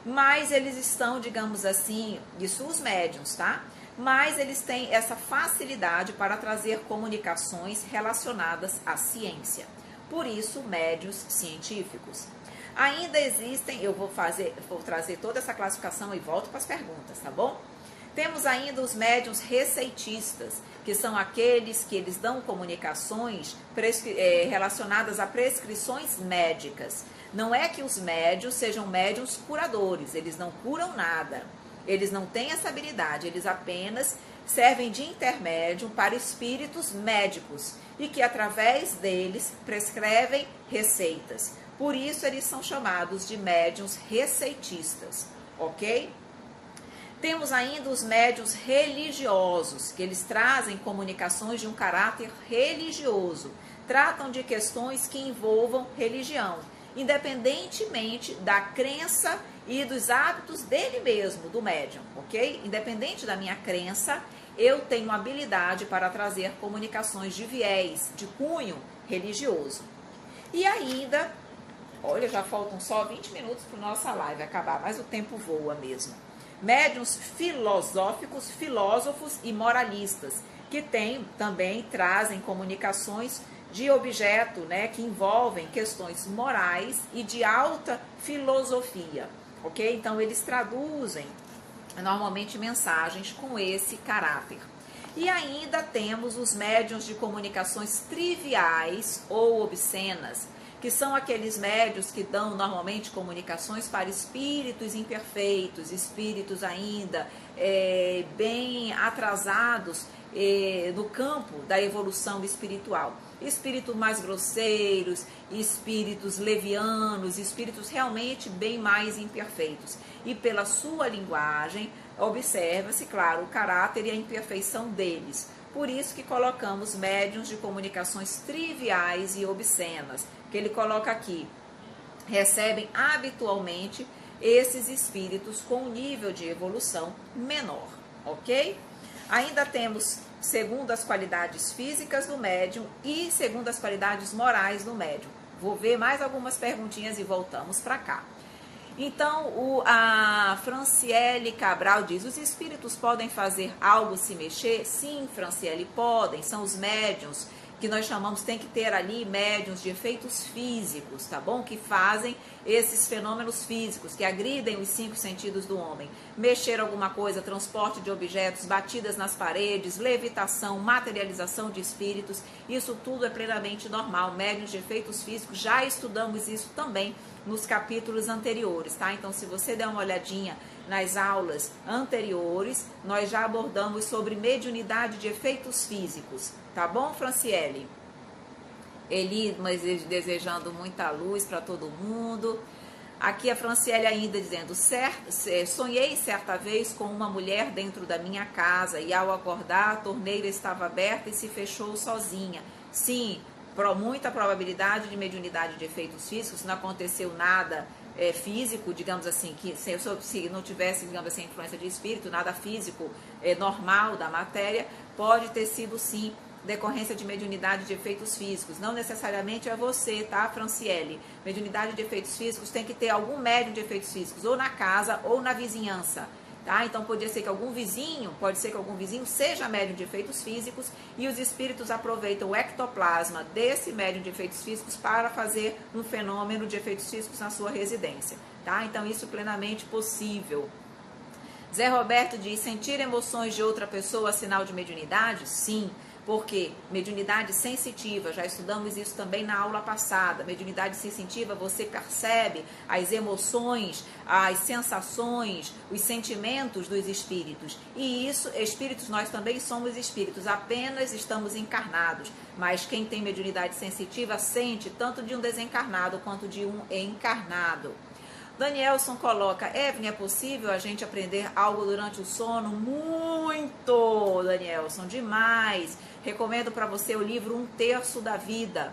mas eles estão, digamos assim, isso os médiuns, tá? Mas eles têm essa facilidade para trazer comunicações relacionadas à ciência. Por isso, médiuns científicos. Ainda existem, eu vou trazer toda essa classificação e volto para as perguntas, tá bom? Temos ainda os médiuns receitistas, que são aqueles que eles dão comunicações relacionadas a prescrições médicas. Não é que os médiuns sejam médiuns curadores, eles não curam nada. Eles não têm essa habilidade, eles apenas servem de intermédio para espíritos médicos e que através deles prescrevem receitas. Por isso eles são chamados de médiuns receitistas, ok? Temos ainda os médiuns religiosos, que eles trazem comunicações de um caráter religioso. Tratam de questões que envolvam religião, independentemente da crença e dos hábitos dele mesmo, do médium, ok? Independente da minha crença, eu tenho habilidade para trazer comunicações de viés, de cunho religioso. E ainda, olha, já faltam só 20 minutos para a nossa live acabar, mas o tempo voa mesmo. Médiuns filosóficos, filósofos e moralistas, que também trazem comunicações de objeto, né, que envolvem questões morais e de alta filosofia, ok? Então, eles traduzem normalmente mensagens com esse caráter. E ainda temos os médiuns de comunicações triviais ou obscenas, que são aqueles médiuns que dão normalmente comunicações para espíritos imperfeitos, espíritos ainda bem atrasados no campo da evolução espiritual. Espíritos mais grosseiros, espíritos levianos, espíritos realmente bem mais imperfeitos. E pela sua linguagem, observa-se, claro, o caráter e a imperfeição deles. Por isso que colocamos médiuns de comunicações triviais e obscenas, que ele coloca aqui. Recebem habitualmente esses espíritos com um nível de evolução menor, ok? Ainda temos segundo as qualidades físicas do médium e segundo as qualidades morais do médium. Vou ver mais algumas perguntinhas e voltamos para cá. Então, a Franciele Cabral diz, os espíritos podem fazer algo se mexer? Sim, Franciele, podem. São os médiuns que nós chamamos, tem que ter ali médiuns de efeitos físicos, tá bom? Que fazem esses fenômenos físicos, que agridem os 5 sentidos do homem. Mexer alguma coisa, transporte de objetos, batidas nas paredes, levitação, materialização de espíritos, isso tudo é plenamente normal. Médiuns de efeitos físicos, já estudamos isso também nos capítulos anteriores, tá? Então, se você der uma olhadinha nas aulas anteriores, nós já abordamos sobre mediunidade de efeitos físicos, tá bom, Franciele? Eli, mas desejando muita luz para todo mundo. Aqui a Franciele ainda dizendo, sonhei certa vez com uma mulher dentro da minha casa e ao acordar a torneira estava aberta e se fechou sozinha. Sim, muita probabilidade de mediunidade de efeitos físicos, se não aconteceu nada físico, digamos assim, que se não tivesse, digamos assim, influência de espírito, nada físico normal da matéria, pode ter sido sim decorrência de mediunidade de efeitos físicos. Não necessariamente é você, tá, Franciele? Mediunidade de efeitos físicos tem que ter algum médium de efeitos físicos, ou na casa ou na vizinhança. Tá? Então, pode ser que algum vizinho seja médium de efeitos físicos e os espíritos aproveitam o ectoplasma desse médium de efeitos físicos para fazer um fenômeno de efeitos físicos na sua residência. Tá? Então, isso é plenamente possível. Zé Roberto diz, sentir emoções de outra pessoa é sinal de mediunidade? Sim. Porque mediunidade sensitiva, já estudamos isso também na aula passada, mediunidade sensitiva, você percebe as emoções, as sensações, os sentimentos dos espíritos. E isso, espíritos, nós também somos espíritos, apenas estamos encarnados. Mas quem tem mediunidade sensitiva sente tanto de um desencarnado quanto de um encarnado. Danielson coloca, Evelyn, é possível a gente aprender algo durante o sono? Muito, Danielson, demais. Recomendo para você o livro 1/3 da Vida,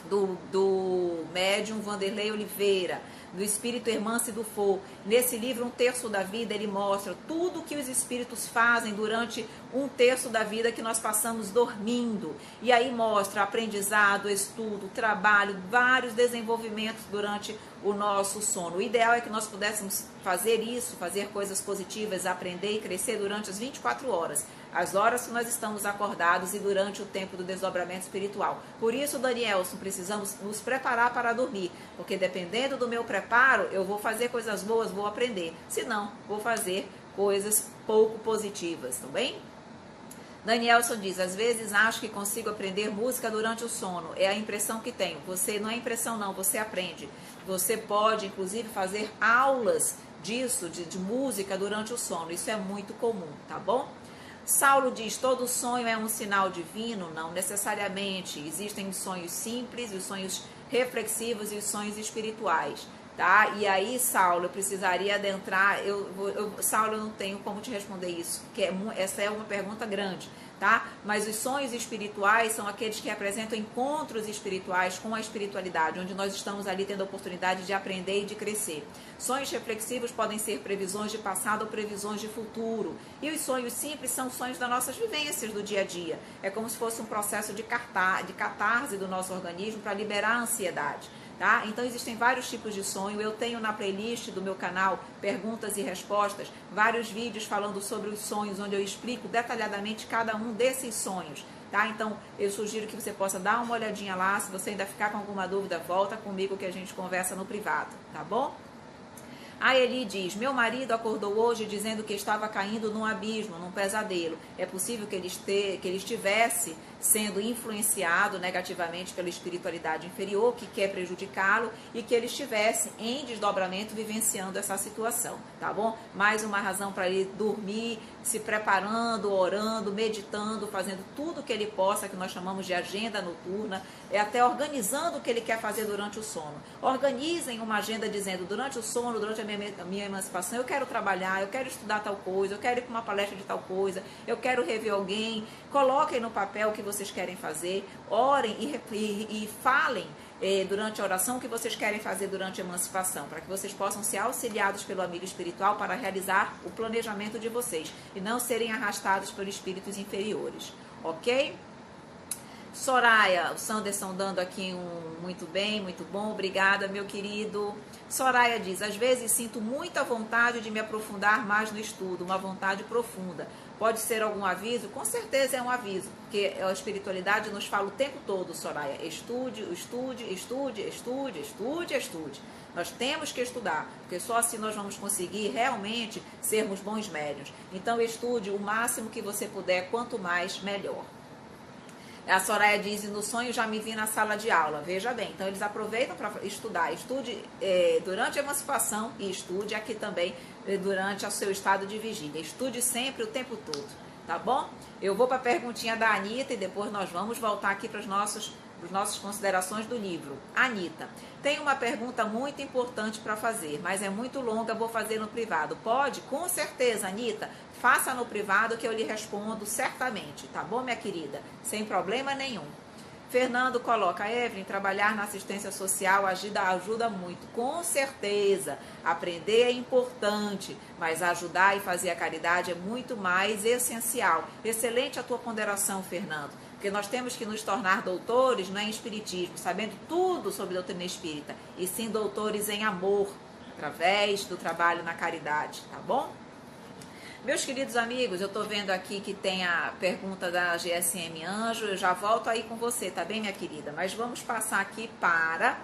do médium Vanderlei Oliveira, do espírito Hermance Dufour. Nesse livro 1/3 da Vida, ele mostra tudo que os espíritos fazem durante 1/3 da vida que nós passamos dormindo. E aí mostra aprendizado, estudo, trabalho, vários desenvolvimentos durante o nosso sono. O ideal é que nós pudéssemos fazer isso, fazer coisas positivas, aprender e crescer durante as 24 horas. As horas que nós estamos acordados e durante o tempo do desdobramento espiritual. Por isso, Danielson, precisamos nos preparar para dormir, porque dependendo do meu preparo, eu vou fazer coisas boas, vou aprender. Se não, vou fazer coisas pouco positivas, tá bem? Danielson diz, às vezes acho que consigo aprender música durante o sono, é a impressão que tenho. Você não é impressão não, você aprende. Você pode, inclusive, fazer aulas disso, de música durante o sono, isso é muito comum, tá bom? Saulo diz, todo sonho é um sinal divino? Não necessariamente. Existem os sonhos simples, os sonhos reflexivos e os sonhos espirituais. tá? E aí, Saulo, eu precisaria adentrar, Saulo, eu não tenho como te responder isso, porque essa é uma pergunta grande, tá? Mas os sonhos espirituais são aqueles que representam encontros espirituais com a espiritualidade, onde nós estamos ali tendo a oportunidade de aprender e de crescer. Sonhos reflexivos podem ser previsões de passado ou previsões de futuro. E os sonhos simples são sonhos das nossas vivências do dia a dia. É como se fosse um processo de catarse do nosso organismo para liberar a ansiedade. Tá? Então existem vários tipos de sonho. Eu tenho na playlist do meu canal Perguntas e Respostas vários vídeos falando sobre os sonhos, onde eu explico detalhadamente cada um desses sonhos. Tá? Então eu sugiro que você possa dar uma olhadinha lá. Se você ainda ficar com alguma dúvida, volta comigo que a gente conversa no privado, tá bom? A Eli diz: meu marido acordou hoje dizendo que estava caindo num abismo, num pesadelo. É possível que ele estivesse sendo influenciado negativamente pela espiritualidade inferior, que quer prejudicá-lo, e que ele estivesse em desdobramento vivenciando essa situação, tá bom? Mais uma razão para ele dormir, se preparando, orando, meditando, fazendo tudo o que ele possa, que nós chamamos de agenda noturna, até organizando o que ele quer fazer durante o sono. Organizem uma agenda dizendo: durante o sono, durante a minha emancipação, eu quero trabalhar, eu quero estudar tal coisa, eu quero ir para uma palestra de tal coisa, eu quero rever alguém. Coloquem no papel o que vocês querem fazer, orem e falem durante a oração o que vocês querem fazer durante a emancipação, para que vocês possam ser auxiliados pelo amigo espiritual para realizar o planejamento de vocês e não serem arrastados por espíritos inferiores, ok? Soraya, o Sanderson dando aqui muito bem, muito bom, obrigada, meu querido. Soraya diz: às vezes sinto muita vontade de me aprofundar mais no estudo, uma vontade profunda. Pode ser algum aviso? Com certeza é um aviso, porque a espiritualidade nos fala o tempo todo, Soraya: estude, estude, estude, estude, estude, estude. Nós temos que estudar, porque só assim nós vamos conseguir realmente sermos bons médiuns. Então estude o máximo que você puder, quanto mais, melhor. A Soraya diz: no sonho já me vi na sala de aula. Veja bem, então eles aproveitam para estudar. Estude durante a emancipação e estude aqui também durante o seu estado de vigília. Estude sempre, o tempo todo, tá bom? Eu vou para a perguntinha da Anitta e depois nós vamos voltar aqui para as nossas considerações do livro. Anitta: tem uma pergunta muito importante para fazer, mas é muito longa, vou fazer no privado. Pode? Com certeza, Anitta. Faça no privado que eu lhe respondo certamente, tá bom, minha querida? Sem problema nenhum. Fernando coloca: Evelyn, trabalhar na assistência social ajuda muito. Com certeza, aprender é importante, mas ajudar e fazer a caridade é muito mais essencial. Excelente a tua ponderação, Fernando, porque nós temos que nos tornar doutores, não é em espiritismo, sabendo tudo sobre doutrina espírita, e sim doutores em amor, através do trabalho na caridade, tá bom? Meus queridos amigos, eu estou vendo aqui que tem a pergunta da GSM Anjo, eu já volto aí com você, tá bem, minha querida? Mas vamos passar aqui para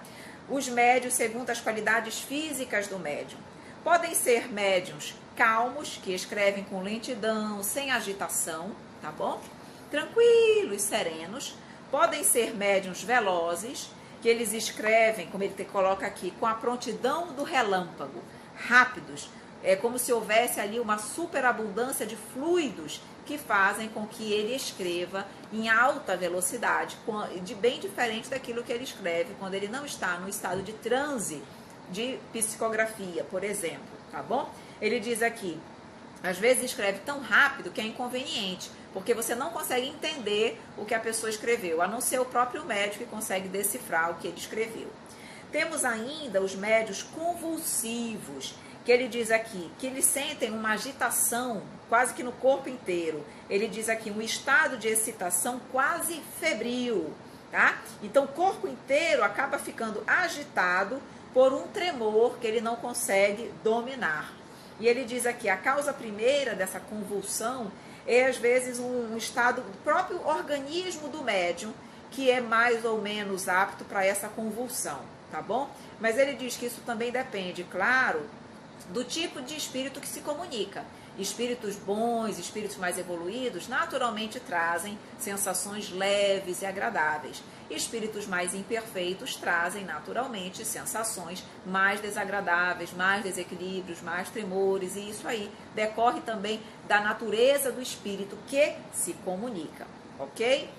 os médiuns segundo as qualidades físicas do médium. Podem ser médiuns calmos, que escrevem com lentidão, sem agitação, tá bom? Tranquilos, serenos. Podem ser médiuns velozes, que eles escrevem, como ele coloca aqui, com a prontidão do relâmpago, rápidos. É como se houvesse ali uma superabundância de fluidos que fazem com que ele escreva em alta velocidade, bem diferente daquilo que ele escreve quando ele não está no estado de transe de psicografia, por exemplo, tá bom? Ele diz aqui: às vezes escreve tão rápido que é inconveniente, porque você não consegue entender o que a pessoa escreveu, a não ser o próprio médium que consegue decifrar o que ele escreveu. Temos ainda os médiuns convulsivos, que ele diz aqui, que eles sentem uma agitação quase que no corpo inteiro. Ele diz aqui, um estado de excitação quase febril, tá? Então o corpo inteiro acaba ficando agitado por um tremor que ele não consegue dominar. E ele diz aqui, a causa primeira dessa convulsão é às vezes um estado do próprio organismo do médium, que é mais ou menos apto para essa convulsão, tá bom? Mas ele diz que isso também depende, claro, do tipo de espírito que se comunica. Espíritos bons, espíritos mais evoluídos, naturalmente trazem sensações leves e agradáveis. Espíritos mais imperfeitos trazem naturalmente sensações mais desagradáveis, mais desequilíbrios, mais tremores, e isso aí decorre também da natureza do espírito que se comunica, ok?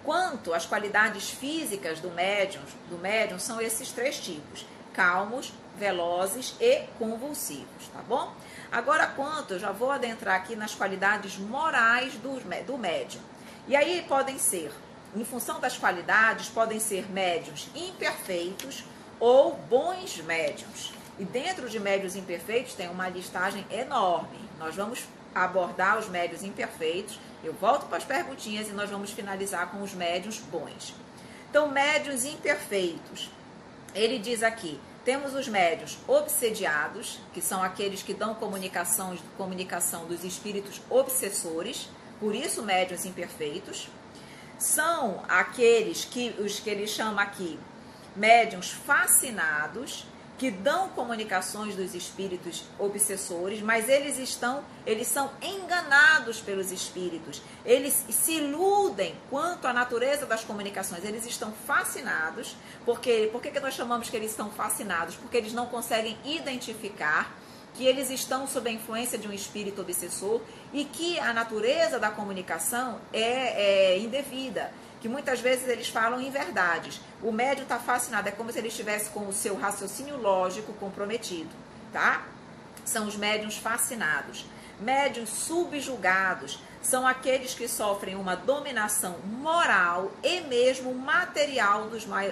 Quanto às qualidades físicas do médium são esses três tipos: calmos, velozes e convulsivos, tá bom? Agora, eu já vou adentrar aqui nas qualidades morais do médium. E aí podem ser, em função das qualidades, podem ser médiuns imperfeitos ou bons médiuns. E dentro de médiuns imperfeitos tem uma listagem enorme. Nós vamos abordar os médiuns imperfeitos, eu volto para as perguntinhas e nós vamos finalizar com os médiuns bons. Então, médiuns imperfeitos, ele diz aqui, temos os médiuns obsediados, que são aqueles que dão comunicação dos espíritos obsessores, por isso médiuns imperfeitos. São aqueles os que ele chama aqui médiuns fascinados, que dão comunicações dos espíritos obsessores, mas eles são enganados pelos espíritos. Eles se iludem quanto à natureza das comunicações. Eles estão fascinados. Por que nós chamamos que eles estão fascinados? Porque eles não conseguem identificar que eles estão sob a influência de um espírito obsessor e que a natureza da comunicação é indevida, que muitas vezes eles falam inverdades. O médium está fascinado, é como se ele estivesse com o seu raciocínio lógico comprometido, tá? São os médiuns fascinados. Médiuns subjugados são aqueles que sofrem uma dominação moral e mesmo material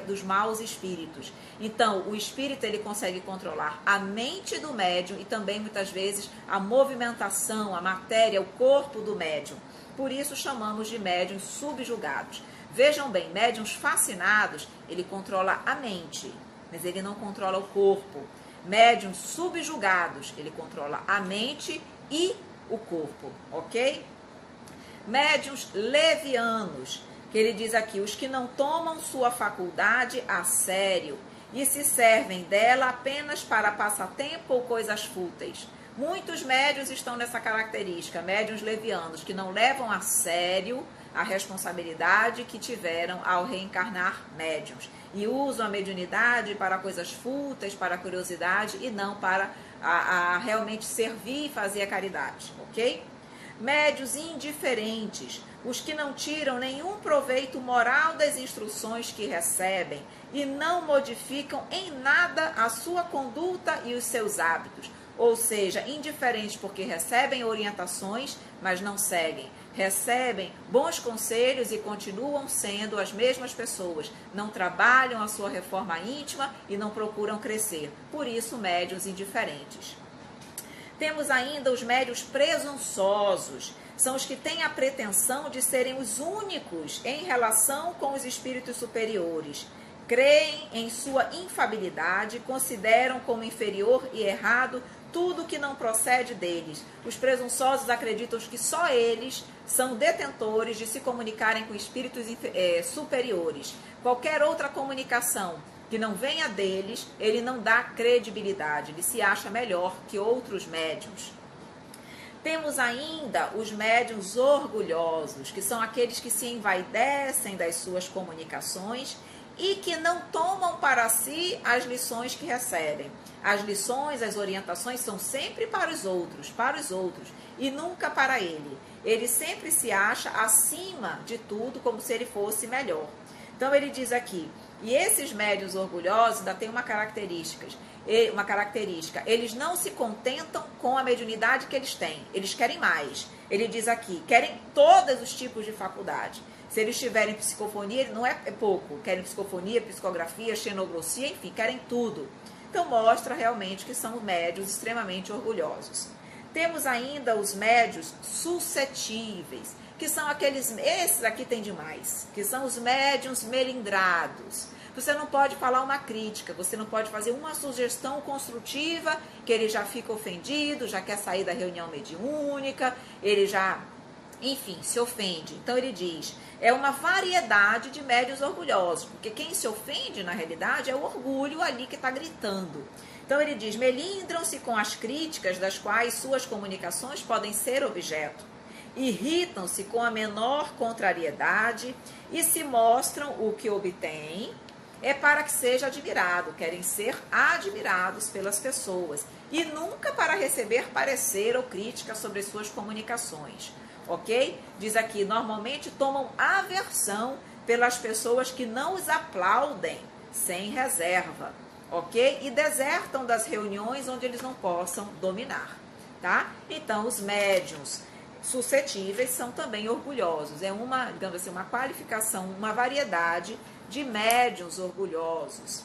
dos maus espíritos. Então, o espírito ele consegue controlar a mente do médium e também muitas vezes a movimentação, a matéria, o corpo do médium. Por isso chamamos de médiuns subjugados. Vejam bem, médiuns fascinados, ele controla a mente, mas ele não controla o corpo. Médiuns subjugados, ele controla a mente e o corpo, ok? Médiuns levianos, que ele diz aqui, os que não tomam sua faculdade a sério e se servem dela apenas para passatempo ou coisas fúteis. Muitos médiuns estão nessa característica, médiuns levianos, que não levam a sério a responsabilidade que tiveram ao reencarnar médiuns e usam a mediunidade para coisas fúteis, para curiosidade e não para realmente servir e fazer a caridade, ok? Médiuns indiferentes, os que não tiram nenhum proveito moral das instruções que recebem e não modificam em nada a sua conduta e os seus hábitos, ou seja, indiferentes porque recebem orientações, mas não seguem. Recebem bons conselhos e continuam sendo as mesmas pessoas. Não trabalham a sua reforma íntima e não procuram crescer. Por isso, médiuns indiferentes. Temos ainda os médiuns presunçosos. São os que têm a pretensão de serem os únicos em relação com os espíritos superiores. Creem em sua infabilidade, consideram como inferior e errado tudo que não procede deles. Os presunçosos acreditam que só eles são detentores de se comunicarem com espíritos superiores. Qualquer outra comunicação que não venha deles, ele não dá credibilidade, ele se acha melhor que outros médiuns. Temos ainda os médiuns orgulhosos, que são aqueles que se envaidecem das suas comunicações e que não tomam para si as lições que recebem. As lições, as orientações são sempre para os outros, e nunca para ele. Ele sempre se acha acima de tudo, como se ele fosse melhor. Então ele diz aqui, e esses médiuns orgulhosos ainda têm uma característica, eles não se contentam com a mediunidade que eles têm, eles querem mais. Ele diz aqui, querem todos os tipos de faculdade. Se eles tiverem psicofonia, não é pouco, querem psicofonia, psicografia, xenoglossia, enfim, querem tudo. Então mostra realmente que são médiuns extremamente orgulhosos. Temos ainda os médiuns suscetíveis, que são esses aqui tem demais, que são os médiuns melindrados. Você não pode falar uma crítica, você não pode fazer uma sugestão construtiva, que ele já fica ofendido, já quer sair da reunião mediúnica, ele já, enfim, se ofende. Então ele diz, é uma variedade de médiuns orgulhosos, porque quem se ofende na realidade é o orgulho ali que está gritando. Então ele diz, melindram-se com as críticas das quais suas comunicações podem ser objeto. Irritam-se com a menor contrariedade e se mostram o que obtêm é para que seja admirado, querem ser admirados pelas pessoas e nunca para receber parecer ou crítica sobre suas comunicações, ok? Diz aqui, normalmente tomam aversão pelas pessoas que não os aplaudem sem reserva. ok? E desertam das reuniões onde eles não possam dominar, tá? Então, os médiuns suscetíveis são também orgulhosos. É uma, digamos assim, uma qualificação, uma variedade de médiuns orgulhosos.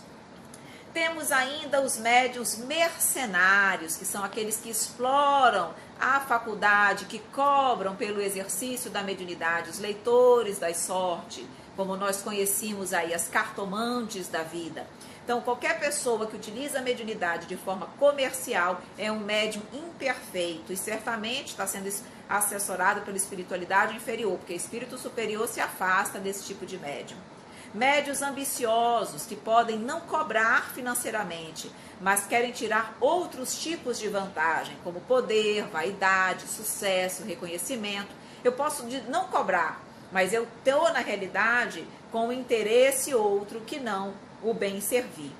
Temos ainda os médiuns mercenários, que são aqueles que exploram a faculdade, que cobram pelo exercício da mediunidade, os leitores da sorte, como nós conhecemos aí, as cartomantes da vida. Então, qualquer pessoa que utiliza a mediunidade de forma comercial é um médium imperfeito e certamente está sendo assessorado pela espiritualidade inferior, porque o espírito superior se afasta desse tipo de médium. Médios ambiciosos, que podem não cobrar financeiramente, mas querem tirar outros tipos de vantagem, como poder, vaidade, sucesso, reconhecimento. Eu posso não cobrar, mas eu estou, na realidade, com um interesse outro que não o bem servir.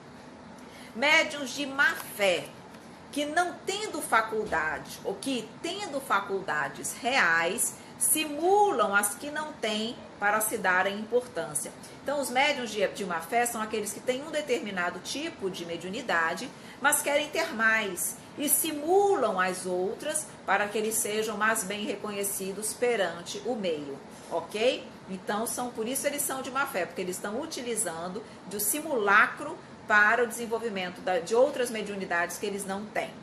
Médiuns de má fé, que não tendo faculdades, ou que tendo faculdades reais, simulam as que não têm para se darem importância. Então, os médiuns de má fé são aqueles que têm um determinado tipo de mediunidade, mas querem ter mais e simulam as outras para que eles sejam mais bem reconhecidos perante o meio, ok? Então, por isso eles são de má fé, porque eles estão utilizando do simulacro para o desenvolvimento de outras mediunidades que eles não têm.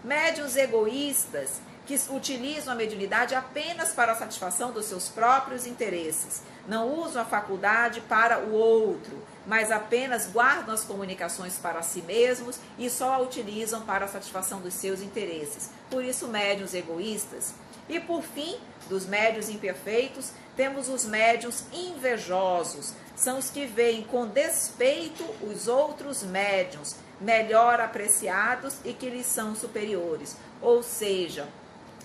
Médiuns egoístas, que utilizam a mediunidade apenas para a satisfação dos seus próprios interesses. Não usam a faculdade para o outro, mas apenas guardam as comunicações para si mesmos e só a utilizam para a satisfação dos seus interesses. Por isso, médiuns egoístas. E por fim, dos médiuns imperfeitos, temos os médiuns invejosos. São os que veem com despeito os outros médiuns, melhor apreciados e que lhes são superiores. Ou seja,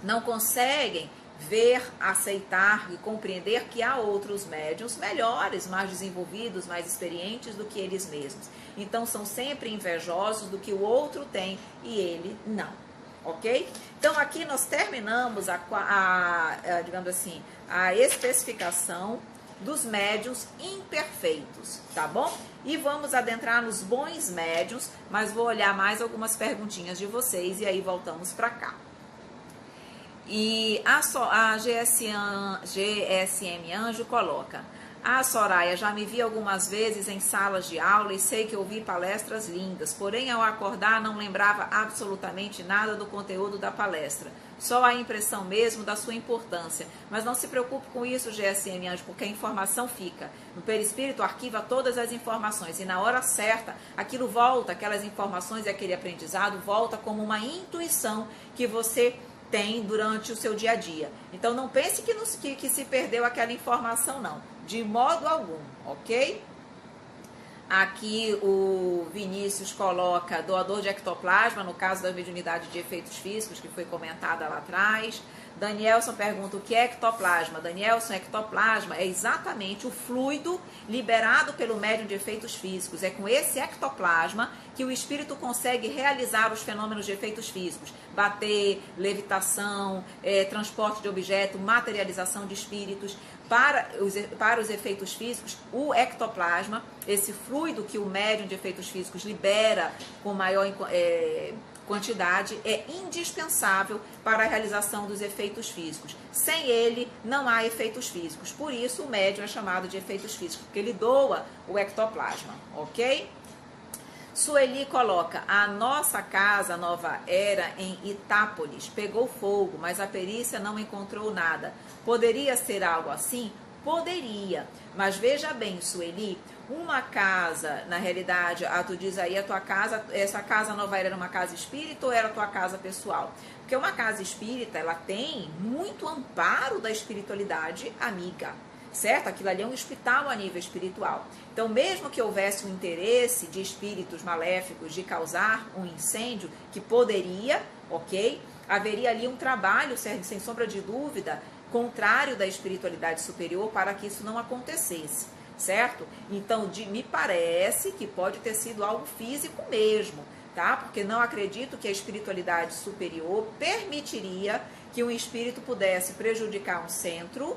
não conseguem ver, aceitar e compreender que há outros médiuns melhores, mais desenvolvidos, mais experientes do que eles mesmos. Então, são sempre invejosos do que o outro tem e ele não, ok? Então, aqui nós terminamos digamos assim, a especificação dos médiuns imperfeitos, tá bom? E vamos adentrar nos bons médiuns, mas vou olhar mais algumas perguntinhas de vocês e aí voltamos para cá. E a GSM Anjo coloca: Soraya, já me vi algumas vezes em salas de aula e sei que ouvi palestras lindas, porém ao acordar não lembrava absolutamente nada do conteúdo da palestra, só a impressão mesmo da sua importância. Mas não se preocupe com isso, GSM Anjo, porque a informação fica. No perispírito arquiva todas as informações e na hora certa aquilo volta, aquelas informações e aquele aprendizado volta como uma intuição que você tem durante o seu dia a dia. Então não pense que se perdeu aquela informação, não. De modo algum, ok? Aqui o Vinícius coloca doador de ectoplasma, no caso da mediunidade de efeitos físicos, que foi comentada lá atrás. Danielson pergunta o que é ectoplasma. Danielson, ectoplasma é exatamente o fluido liberado pelo médium de efeitos físicos. É com esse ectoplasma que o espírito consegue realizar os fenômenos de efeitos físicos. Bater, levitação, transporte de objeto, materialização de espíritos. Para os efeitos físicos, o ectoplasma, esse fluido que o médium de efeitos físicos libera com maior quantidade, é indispensável para a realização dos efeitos físicos. Sem ele, não há efeitos físicos. Por isso, o médium é chamado de efeitos físicos, porque ele doa o ectoplasma, ok? Sueli coloca: a nossa casa Nova Era em Itápolis pegou fogo, mas a perícia não encontrou nada. Poderia ser algo assim? Poderia, mas veja bem, Sueli, uma casa, na realidade, tu diz aí, a tua casa, essa casa Nova Era uma casa espírita ou era a tua casa pessoal? Porque uma casa espírita, ela tem muito amparo da espiritualidade amiga, certo? Aquilo ali é um hospital a nível espiritual. Então, mesmo que houvesse um interesse de espíritos maléficos de causar um incêndio, que poderia, ok? Haveria ali um trabalho, sem sombra de dúvida, contrário da espiritualidade superior para que isso não acontecesse, certo? Então, me parece que pode ter sido algo físico mesmo, tá? Porque não acredito que a espiritualidade superior permitiria que um espírito pudesse prejudicar um centro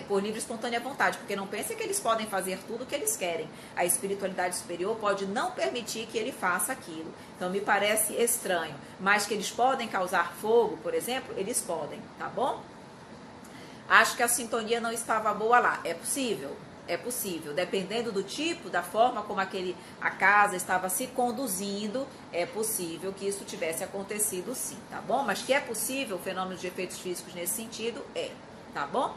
por livre e espontânea vontade, porque não pense que eles podem fazer tudo o que eles querem. A espiritualidade superior pode não permitir que ele faça aquilo. Então me parece estranho, mas que eles podem causar fogo, por exemplo, eles podem, tá bom? Acho que a sintonia não estava boa lá. É possível, dependendo do tipo, da forma como a casa estava se conduzindo, é possível que isso tivesse acontecido sim, tá bom? Mas que é possível, fenômenos de efeitos físicos nesse sentido, tá bom?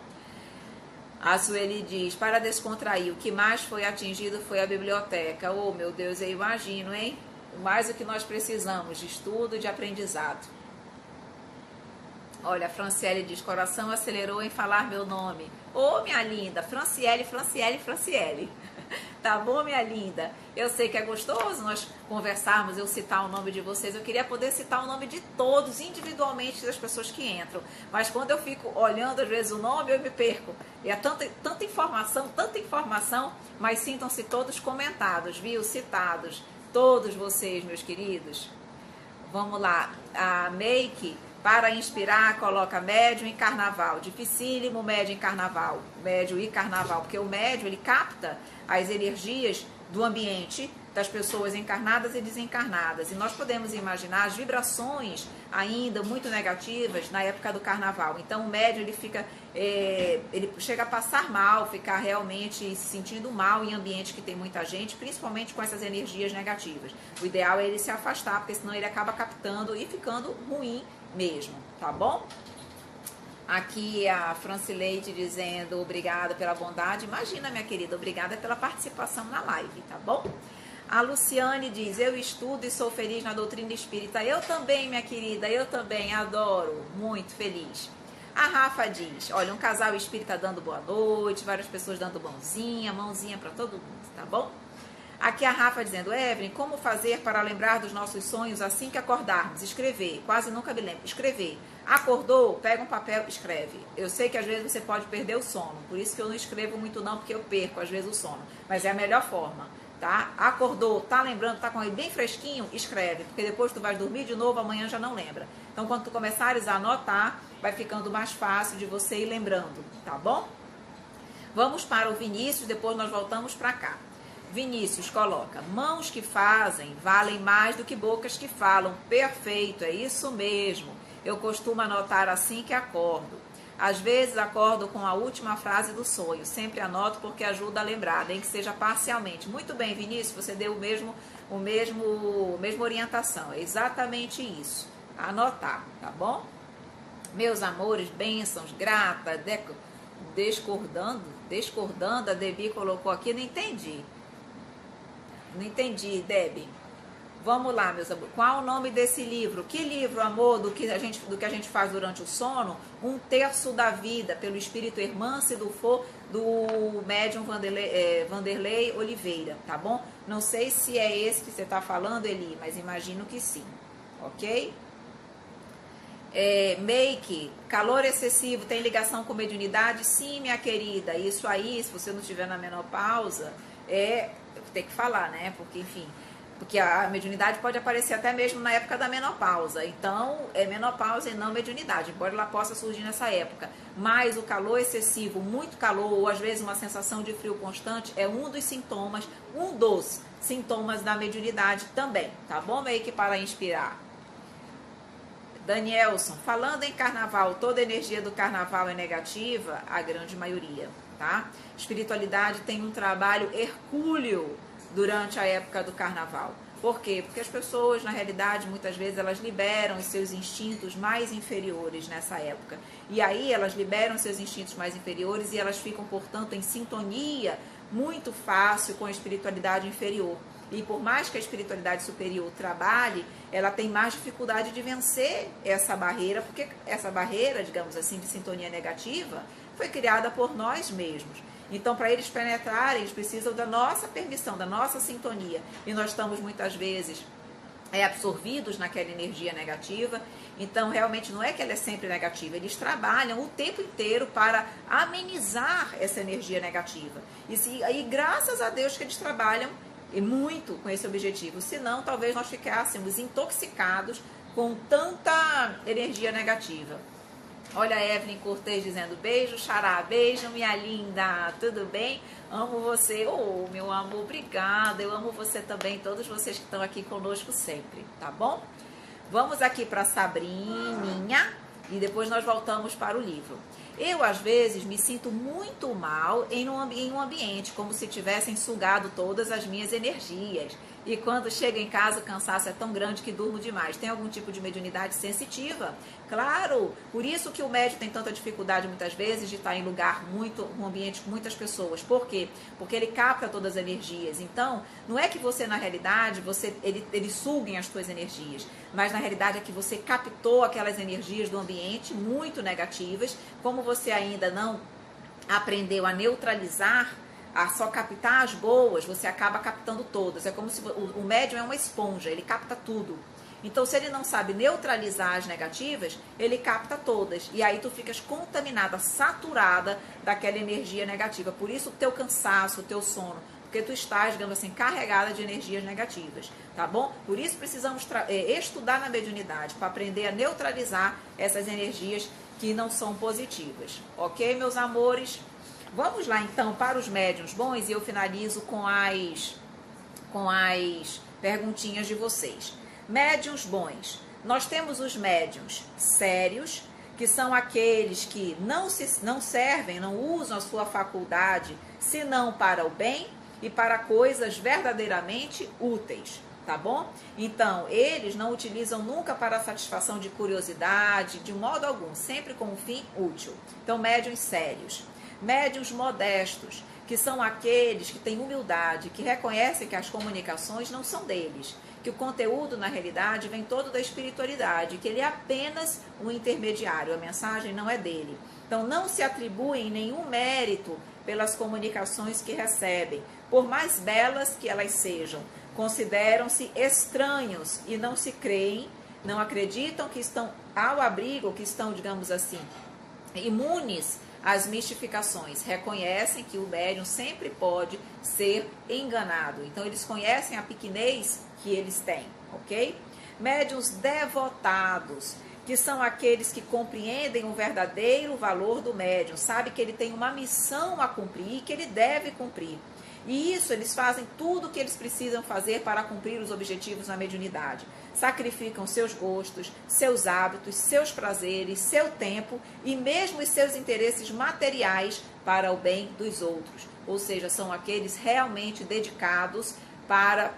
A Sueli diz, para descontrair, o que mais foi atingido foi a biblioteca. Oh, meu Deus, eu imagino, hein? Mais o que nós precisamos de estudo e de aprendizado. Olha, a Franciele diz, coração acelerou em falar meu nome. Ô, minha linda, Franciele. Tá bom, minha linda? Eu sei que é gostoso nós conversarmos, eu citar o nome de vocês. Eu queria poder citar o nome de todos, individualmente, das pessoas que entram. Mas quando eu fico olhando, às vezes, o nome, eu me perco. E é tanta informação, mas sintam-se todos comentados, viu? Citados. Todos vocês, meus queridos. Vamos lá. A Make... Para inspirar, coloca médium e carnaval. Dificílimo médium e carnaval. Médium e carnaval. Porque o médium, ele capta as energias do ambiente das pessoas encarnadas e desencarnadas. E nós podemos imaginar as vibrações ainda muito negativas na época do carnaval. Então o médium, ele chega a passar mal, ficar realmente se sentindo mal em ambiente que tem muita gente, principalmente com essas energias negativas. O ideal é ele se afastar, porque senão ele acaba captando e ficando ruim mesmo, tá bom? Aqui a Francileide dizendo obrigada pela bondade. Imagina, minha querida, obrigada pela participação na live, tá bom? A Luciane diz, eu estudo e sou feliz na doutrina espírita. Eu também, minha querida, eu também adoro, muito feliz. A Rafa diz, olha, um casal espírita dando boa noite, várias pessoas dando mãozinha para todo mundo, tá bom? Aqui a Rafa dizendo, Evelyn, como fazer para lembrar dos nossos sonhos assim que acordarmos? Escrever, quase nunca me lembro. Escrever. Acordou, pega um papel, escreve. Eu sei que às vezes você pode perder o sono, por isso que eu não escrevo muito não, porque eu perco às vezes o sono. Mas é a melhor forma, tá? Acordou, tá lembrando, tá com ele bem fresquinho, escreve. Porque depois tu vai dormir de novo, amanhã já não lembra. Então quando tu começares a anotar, vai ficando mais fácil de você ir lembrando, tá bom? Vamos para o Vinícius, depois nós voltamos para cá. Vinícius coloca, mãos que fazem valem mais do que bocas que falam. Perfeito, é isso mesmo. Eu costumo anotar assim que acordo. Às vezes acordo com a última frase do sonho. Sempre anoto porque ajuda a lembrar, nem que seja parcialmente. Muito bem, Vinícius, você deu a mesma orientação. É exatamente isso. Anotar, tá bom? Meus amores, bênçãos, grata, discordando, a Debbie colocou aqui, não entendi. Não entendi, Debbie. Vamos lá, meus amores. Qual o nome desse livro? Que livro, amor, do que a gente faz durante o sono? Um Terço da Vida, pelo espírito Hermance Dufour, do médium Vanderlei Oliveira, tá bom? Não sei se é esse que você está falando, Eli, mas imagino que sim, ok? Make, calor excessivo tem ligação com mediunidade? Sim, minha querida. Isso aí, se você não estiver na menopausa, tem que falar, né? Porque, enfim, porque a mediunidade pode aparecer até mesmo na época da menopausa. Então, é menopausa e não mediunidade, embora ela possa surgir nessa época. Mas o calor excessivo, muito calor, ou às vezes uma sensação de frio constante, é um dos sintomas da mediunidade também, tá bom, Make, para inspirar? Danielson, falando em carnaval, toda energia do carnaval é negativa? A grande maioria, tá? Espiritualidade tem um trabalho hercúleo durante a época do carnaval. Por quê? Porque as pessoas, na realidade, muitas vezes elas liberam os seus instintos mais inferiores nessa época. E aí elas liberam seus instintos mais inferiores e elas ficam, portanto, em sintonia muito fácil com a espiritualidade inferior. E por mais que a espiritualidade superior trabalhe, ela tem mais dificuldade de vencer essa barreira, porque essa barreira, digamos assim, de sintonia negativa, foi criada por nós mesmos. Então, para eles penetrarem, eles precisam da nossa permissão, da nossa sintonia. E nós estamos, muitas vezes, absorvidos naquela energia negativa. Então, realmente, não é que ela é sempre negativa. Eles trabalham o tempo inteiro para amenizar essa energia negativa. E graças a Deus que eles trabalham e muito com esse objetivo, senão talvez nós ficássemos intoxicados com tanta energia negativa. Olha a Evelyn Cortez dizendo beijo, xará, beijo, minha linda, tudo bem? Amo você, oh, meu amor, obrigada, eu amo você também, todos vocês que estão aqui conosco sempre, tá bom? Vamos aqui para Sabrininha e depois nós voltamos para o livro. Eu, às vezes, me sinto muito mal em um ambiente, como se tivessem sugado todas as minhas energias. E quando chego em casa, o cansaço é tão grande que durmo demais. Tem algum tipo de mediunidade sensitiva? Claro! Por isso que o médium tem tanta dificuldade, muitas vezes, de estar em um ambiente com muitas pessoas. Por quê? Porque ele capta todas as energias. Então, não é que você, na realidade, ele suguem as suas energias. Mas, na realidade, é que você captou aquelas energias do ambiente muito negativas. Como você ainda não aprendeu a neutralizar, a só captar as boas, você acaba captando todas. É como se o médium é uma esponja, ele capta tudo. Então, se ele não sabe neutralizar as negativas, ele capta todas. E aí tu ficas contaminada, saturada daquela energia negativa. Por isso o teu cansaço, o teu sono, porque tu estás, digamos assim, carregada de energias negativas, tá bom? Por isso precisamos estudar na mediunidade, para aprender a neutralizar essas energias que não são positivas. Ok, meus amores? Vamos lá, então, para os médiuns bons e eu finalizo com as perguntinhas de vocês. Médiuns bons. Nós temos os médiuns sérios, que são aqueles que não servem, não usam a sua faculdade, senão para o bem e para coisas verdadeiramente úteis, tá bom? Então, eles não utilizam nunca para a satisfação de curiosidade, de modo algum, sempre com um fim útil. Então, médiuns sérios. Médiuns modestos, que são aqueles que têm humildade, que reconhecem que as comunicações não são deles, que o conteúdo, na realidade, vem todo da espiritualidade, que ele é apenas um intermediário, a mensagem não é dele. Então, não se atribuem nenhum mérito pelas comunicações que recebem, por mais belas que elas sejam. Consideram-se estranhos e não se creem, não acreditam que estão ao abrigo, que estão, digamos assim, imunes às mistificações. Reconhecem que o médium sempre pode ser enganado. Então, eles conhecem a pequenez que eles têm, ok? Médiuns devotados, que são aqueles que compreendem o verdadeiro valor do médium, sabe que ele tem uma missão a cumprir e que ele deve cumprir. E isso, eles fazem tudo o que eles precisam fazer para cumprir os objetivos na mediunidade. Sacrificam seus gostos, seus hábitos, seus prazeres, seu tempo e mesmo os seus interesses materiais para o bem dos outros. Ou seja, são aqueles realmente dedicados para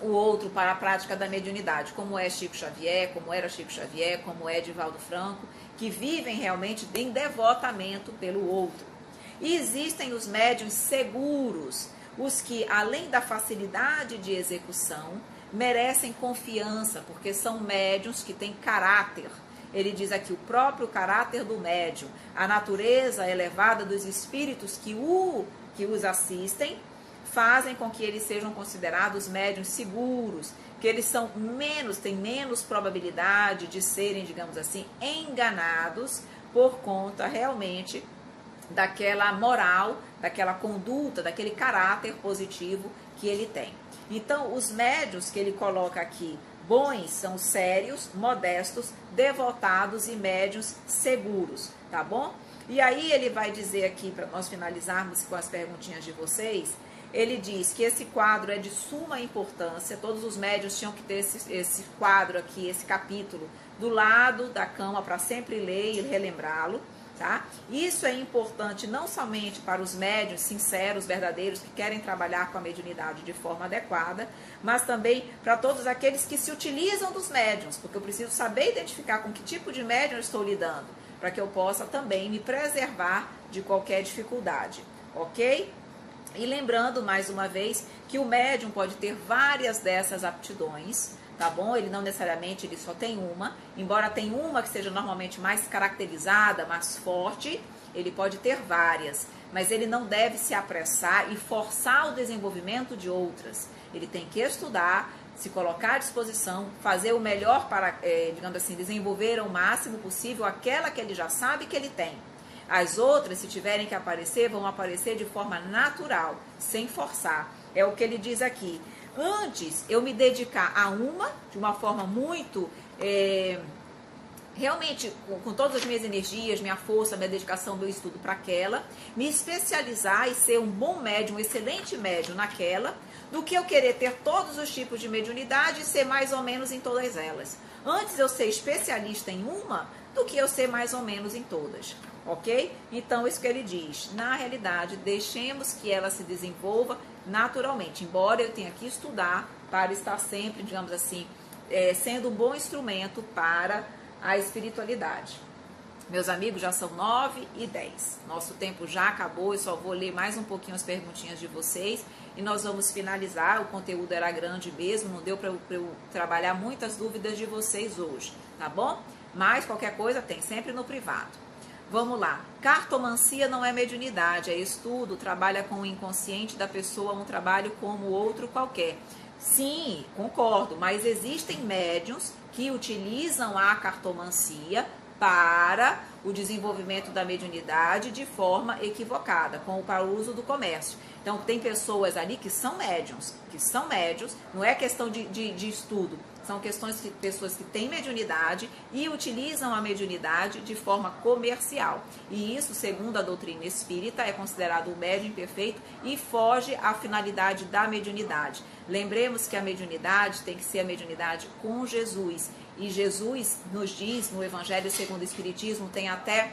o outro, para a prática da mediunidade, como é Chico Xavier, como era Chico Xavier, como é Divaldo Franco, que vivem realmente em devotamento pelo outro. E existem os médiuns seguros, os que, além da facilidade de execução, merecem confiança, porque são médiuns que têm caráter. Ele diz aqui o próprio caráter do médium, a natureza elevada dos espíritos que os assistem, fazem com que eles sejam considerados médiuns seguros, que eles têm menos probabilidade de serem, digamos assim, enganados por conta realmente daquela moral, daquela conduta, daquele caráter positivo que ele tem. Então, os médiuns que ele coloca aqui, bons, são sérios, modestos, devotados e médiuns seguros, tá bom? E aí ele vai dizer aqui, para nós finalizarmos com as perguntinhas de vocês, ele diz que esse quadro é de suma importância, todos os médiuns tinham que ter esse quadro aqui, esse capítulo, do lado da cama para sempre ler e relembrá-lo. Tá? Isso é importante não somente para os médiuns sinceros, verdadeiros, que querem trabalhar com a mediunidade de forma adequada, mas também para todos aqueles que se utilizam dos médiuns, porque eu preciso saber identificar com que tipo de médium eu estou lidando, para que eu possa também me preservar de qualquer dificuldade, ok? E lembrando, mais uma vez, que o médium pode ter várias dessas aptidões, tá bom? Ele não necessariamente ele só tem uma, embora tenha uma que seja normalmente mais caracterizada, mais forte, ele pode ter várias, mas ele não deve se apressar e forçar o desenvolvimento de outras. Ele tem que estudar, se colocar à disposição, fazer o melhor para, digamos assim, desenvolver o máximo possível aquela que ele já sabe que ele tem. As outras, se tiverem que aparecer, vão aparecer de forma natural, sem forçar. É o que ele diz aqui. Antes eu me dedicar a uma, de uma forma muito realmente, com todas as minhas energias, minha força, minha dedicação, meu estudo para aquela, me especializar e ser um bom médium, um excelente médium naquela, do que eu querer ter todos os tipos de mediunidade e ser mais ou menos em todas elas. Antes eu ser especialista em uma, do que eu ser mais ou menos em todas, ok? Então, isso que ele diz, na realidade, deixemos que ela se desenvolva naturalmente, embora eu tenha que estudar para estar sempre, digamos assim, sendo um bom instrumento para a espiritualidade. Meus amigos, já são 9h10. Nosso tempo já acabou, eu só vou ler mais um pouquinho as perguntinhas de vocês e nós vamos finalizar. O conteúdo era grande mesmo, não deu para eu trabalhar muitas dúvidas de vocês hoje, tá bom? Mas qualquer coisa tem sempre no privado. Vamos lá. Cartomancia não é mediunidade, é estudo, trabalha com o inconsciente da pessoa, um trabalho como outro qualquer. Sim, concordo, mas existem médiuns que utilizam a cartomancia para o desenvolvimento da mediunidade de forma equivocada, para o uso do comércio. Então, tem pessoas ali que são médiuns, não é questão de estudo, são pessoas que têm mediunidade e utilizam a mediunidade de forma comercial. E isso, segundo a doutrina espírita, é considerado um médium imperfeito e foge à finalidade da mediunidade. Lembremos que a mediunidade tem que ser a mediunidade com Jesus. E Jesus nos diz, no Evangelho segundo o Espiritismo, tem até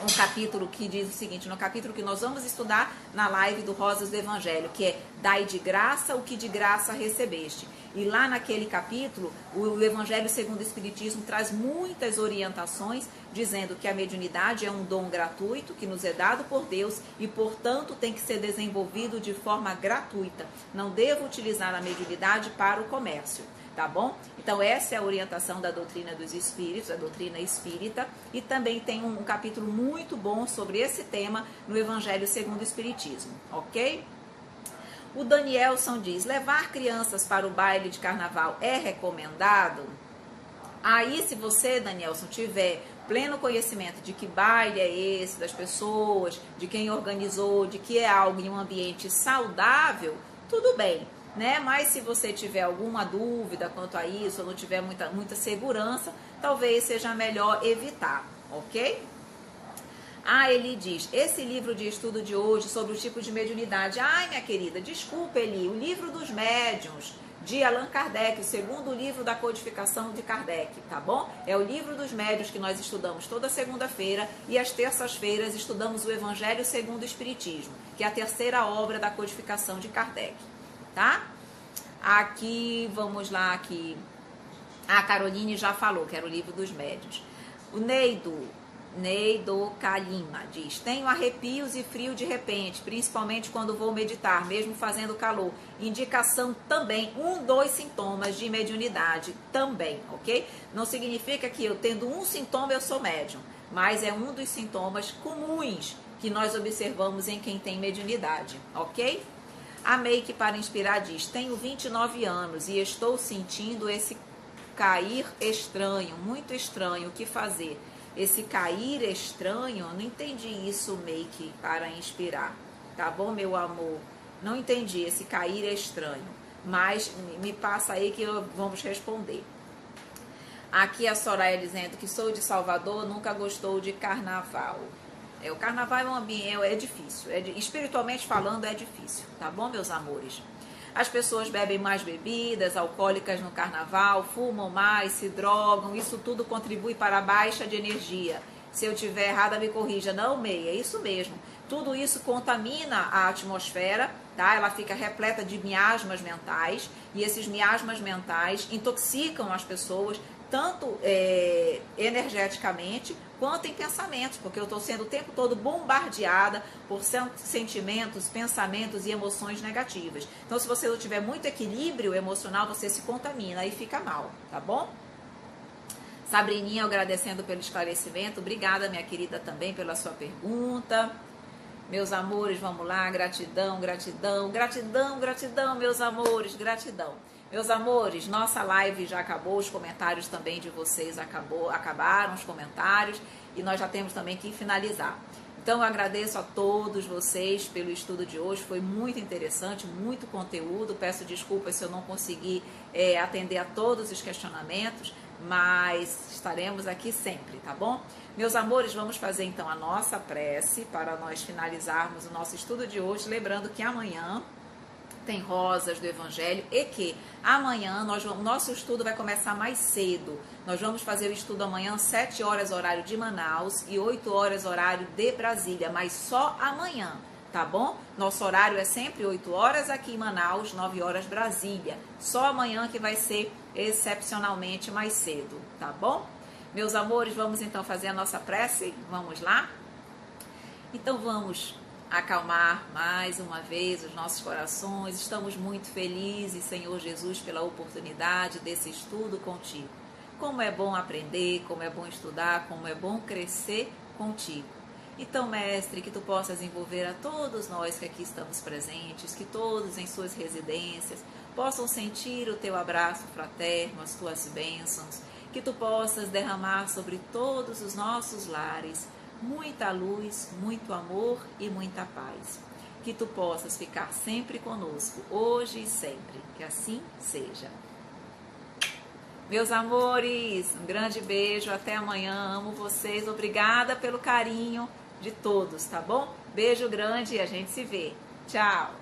um capítulo que diz o seguinte, no capítulo que nós vamos estudar na live do Rosas do Evangelho, que é dai de graça o que de graça recebeste. E lá naquele capítulo, o Evangelho segundo o Espiritismo traz muitas orientações, dizendo que a mediunidade é um dom gratuito que nos é dado por Deus e, portanto, tem que ser desenvolvido de forma gratuita. Não devo utilizar a mediunidade para o comércio. Tá bom? Então essa é a orientação da doutrina dos espíritos, a doutrina espírita, e também tem um capítulo muito bom sobre esse tema no Evangelho segundo o Espiritismo, ok? O Danielson diz, levar crianças para o baile de carnaval é recomendado? Aí, se você, Danielson, tiver pleno conhecimento de que baile é esse, das pessoas, de quem organizou, de que é algo em um ambiente saudável, tudo bem. Né? Mas se você tiver alguma dúvida quanto a isso, ou não tiver muita segurança, talvez seja melhor evitar, ok? Ele diz, esse livro de estudo de hoje sobre o tipo de mediunidade, minha querida, desculpa, Eli, o livro dos médiuns de Allan Kardec, o segundo livro da codificação de Kardec, tá bom? É o livro dos médiuns que nós estudamos toda segunda-feira e às terças-feiras estudamos o Evangelho segundo o Espiritismo, que é a terceira obra da codificação de Kardec. Tá? Aqui, vamos lá, aqui. A Caroline já falou, que era o livro dos médiuns. O Neido Kalima diz, tenho arrepios e frio de repente, principalmente quando vou meditar, mesmo fazendo calor. Indicação também, 2 sintomas de mediunidade também, ok? Não significa que eu tendo um sintoma eu sou médium, mas é um dos sintomas comuns que nós observamos em quem tem mediunidade, ok? A Make para Inspirar diz, tenho 29 anos e estou sentindo esse cair estranho, muito estranho, o que fazer? Esse cair estranho, não entendi isso, Make para Inspirar, tá bom, meu amor? Não entendi esse cair estranho, mas me passa aí que vamos responder. Aqui a Soraya dizendo que sou de Salvador, nunca gostou de carnaval. O carnaval é um ambiente, é difícil, espiritualmente falando é difícil, tá bom, meus amores? As pessoas bebem mais bebidas alcoólicas no carnaval, fumam mais, se drogam, isso tudo contribui para a baixa de energia. Se eu estiver errada, me corrija. Não, Meia, é isso mesmo. Tudo isso contamina a atmosfera, tá? Ela fica repleta de miasmas mentais, e esses miasmas mentais intoxicam as pessoas, tanto energeticamente quanto em pensamentos, porque eu estou sendo o tempo todo bombardeada por sentimentos, pensamentos e emoções negativas. Então, se você não tiver muito equilíbrio emocional, você se contamina e fica mal, tá bom? Sabrininha, agradecendo pelo esclarecimento. Obrigada, minha querida, também pela sua pergunta. Meus amores, vamos lá, gratidão, gratidão, gratidão, gratidão, meus amores, gratidão. Meus amores, nossa live já acabou, os comentários também de vocês acabaram os comentários e nós já temos também que finalizar. Então eu agradeço a todos vocês pelo estudo de hoje, foi muito interessante, muito conteúdo, peço desculpas se eu não consegui atender a todos os questionamentos, mas estaremos aqui sempre, tá bom? Meus amores, vamos fazer então a nossa prece para nós finalizarmos o nosso estudo de hoje, lembrando que amanhã tem Rosas do Evangelho e que amanhã o nosso estudo vai começar mais cedo. Nós vamos fazer o estudo amanhã 7 horas horário de Manaus e 8 horas horário de Brasília, mas só amanhã, tá bom? Nosso horário é sempre 8 horas aqui em Manaus, 9 horas Brasília. Só amanhã que vai ser excepcionalmente mais cedo, tá bom? Meus amores, vamos então fazer a nossa prece? Vamos lá? Então vamos acalmar mais uma vez os nossos corações. Estamos muito felizes, Senhor Jesus, pela oportunidade desse estudo contigo. Como é bom aprender, como é bom estudar, como é bom crescer contigo. Então, Mestre, que tu possas envolver a todos nós que aqui estamos presentes, que todos em suas residências possam sentir o teu abraço fraterno, as tuas bênçãos, que tu possas derramar sobre todos os nossos lares muita luz, muito amor e muita paz. Que tu possas ficar sempre conosco, hoje e sempre. Que assim seja. Meus amores, um grande beijo, até amanhã, amo vocês, obrigada pelo carinho de todos, tá bom? Beijo grande e a gente se vê. Tchau!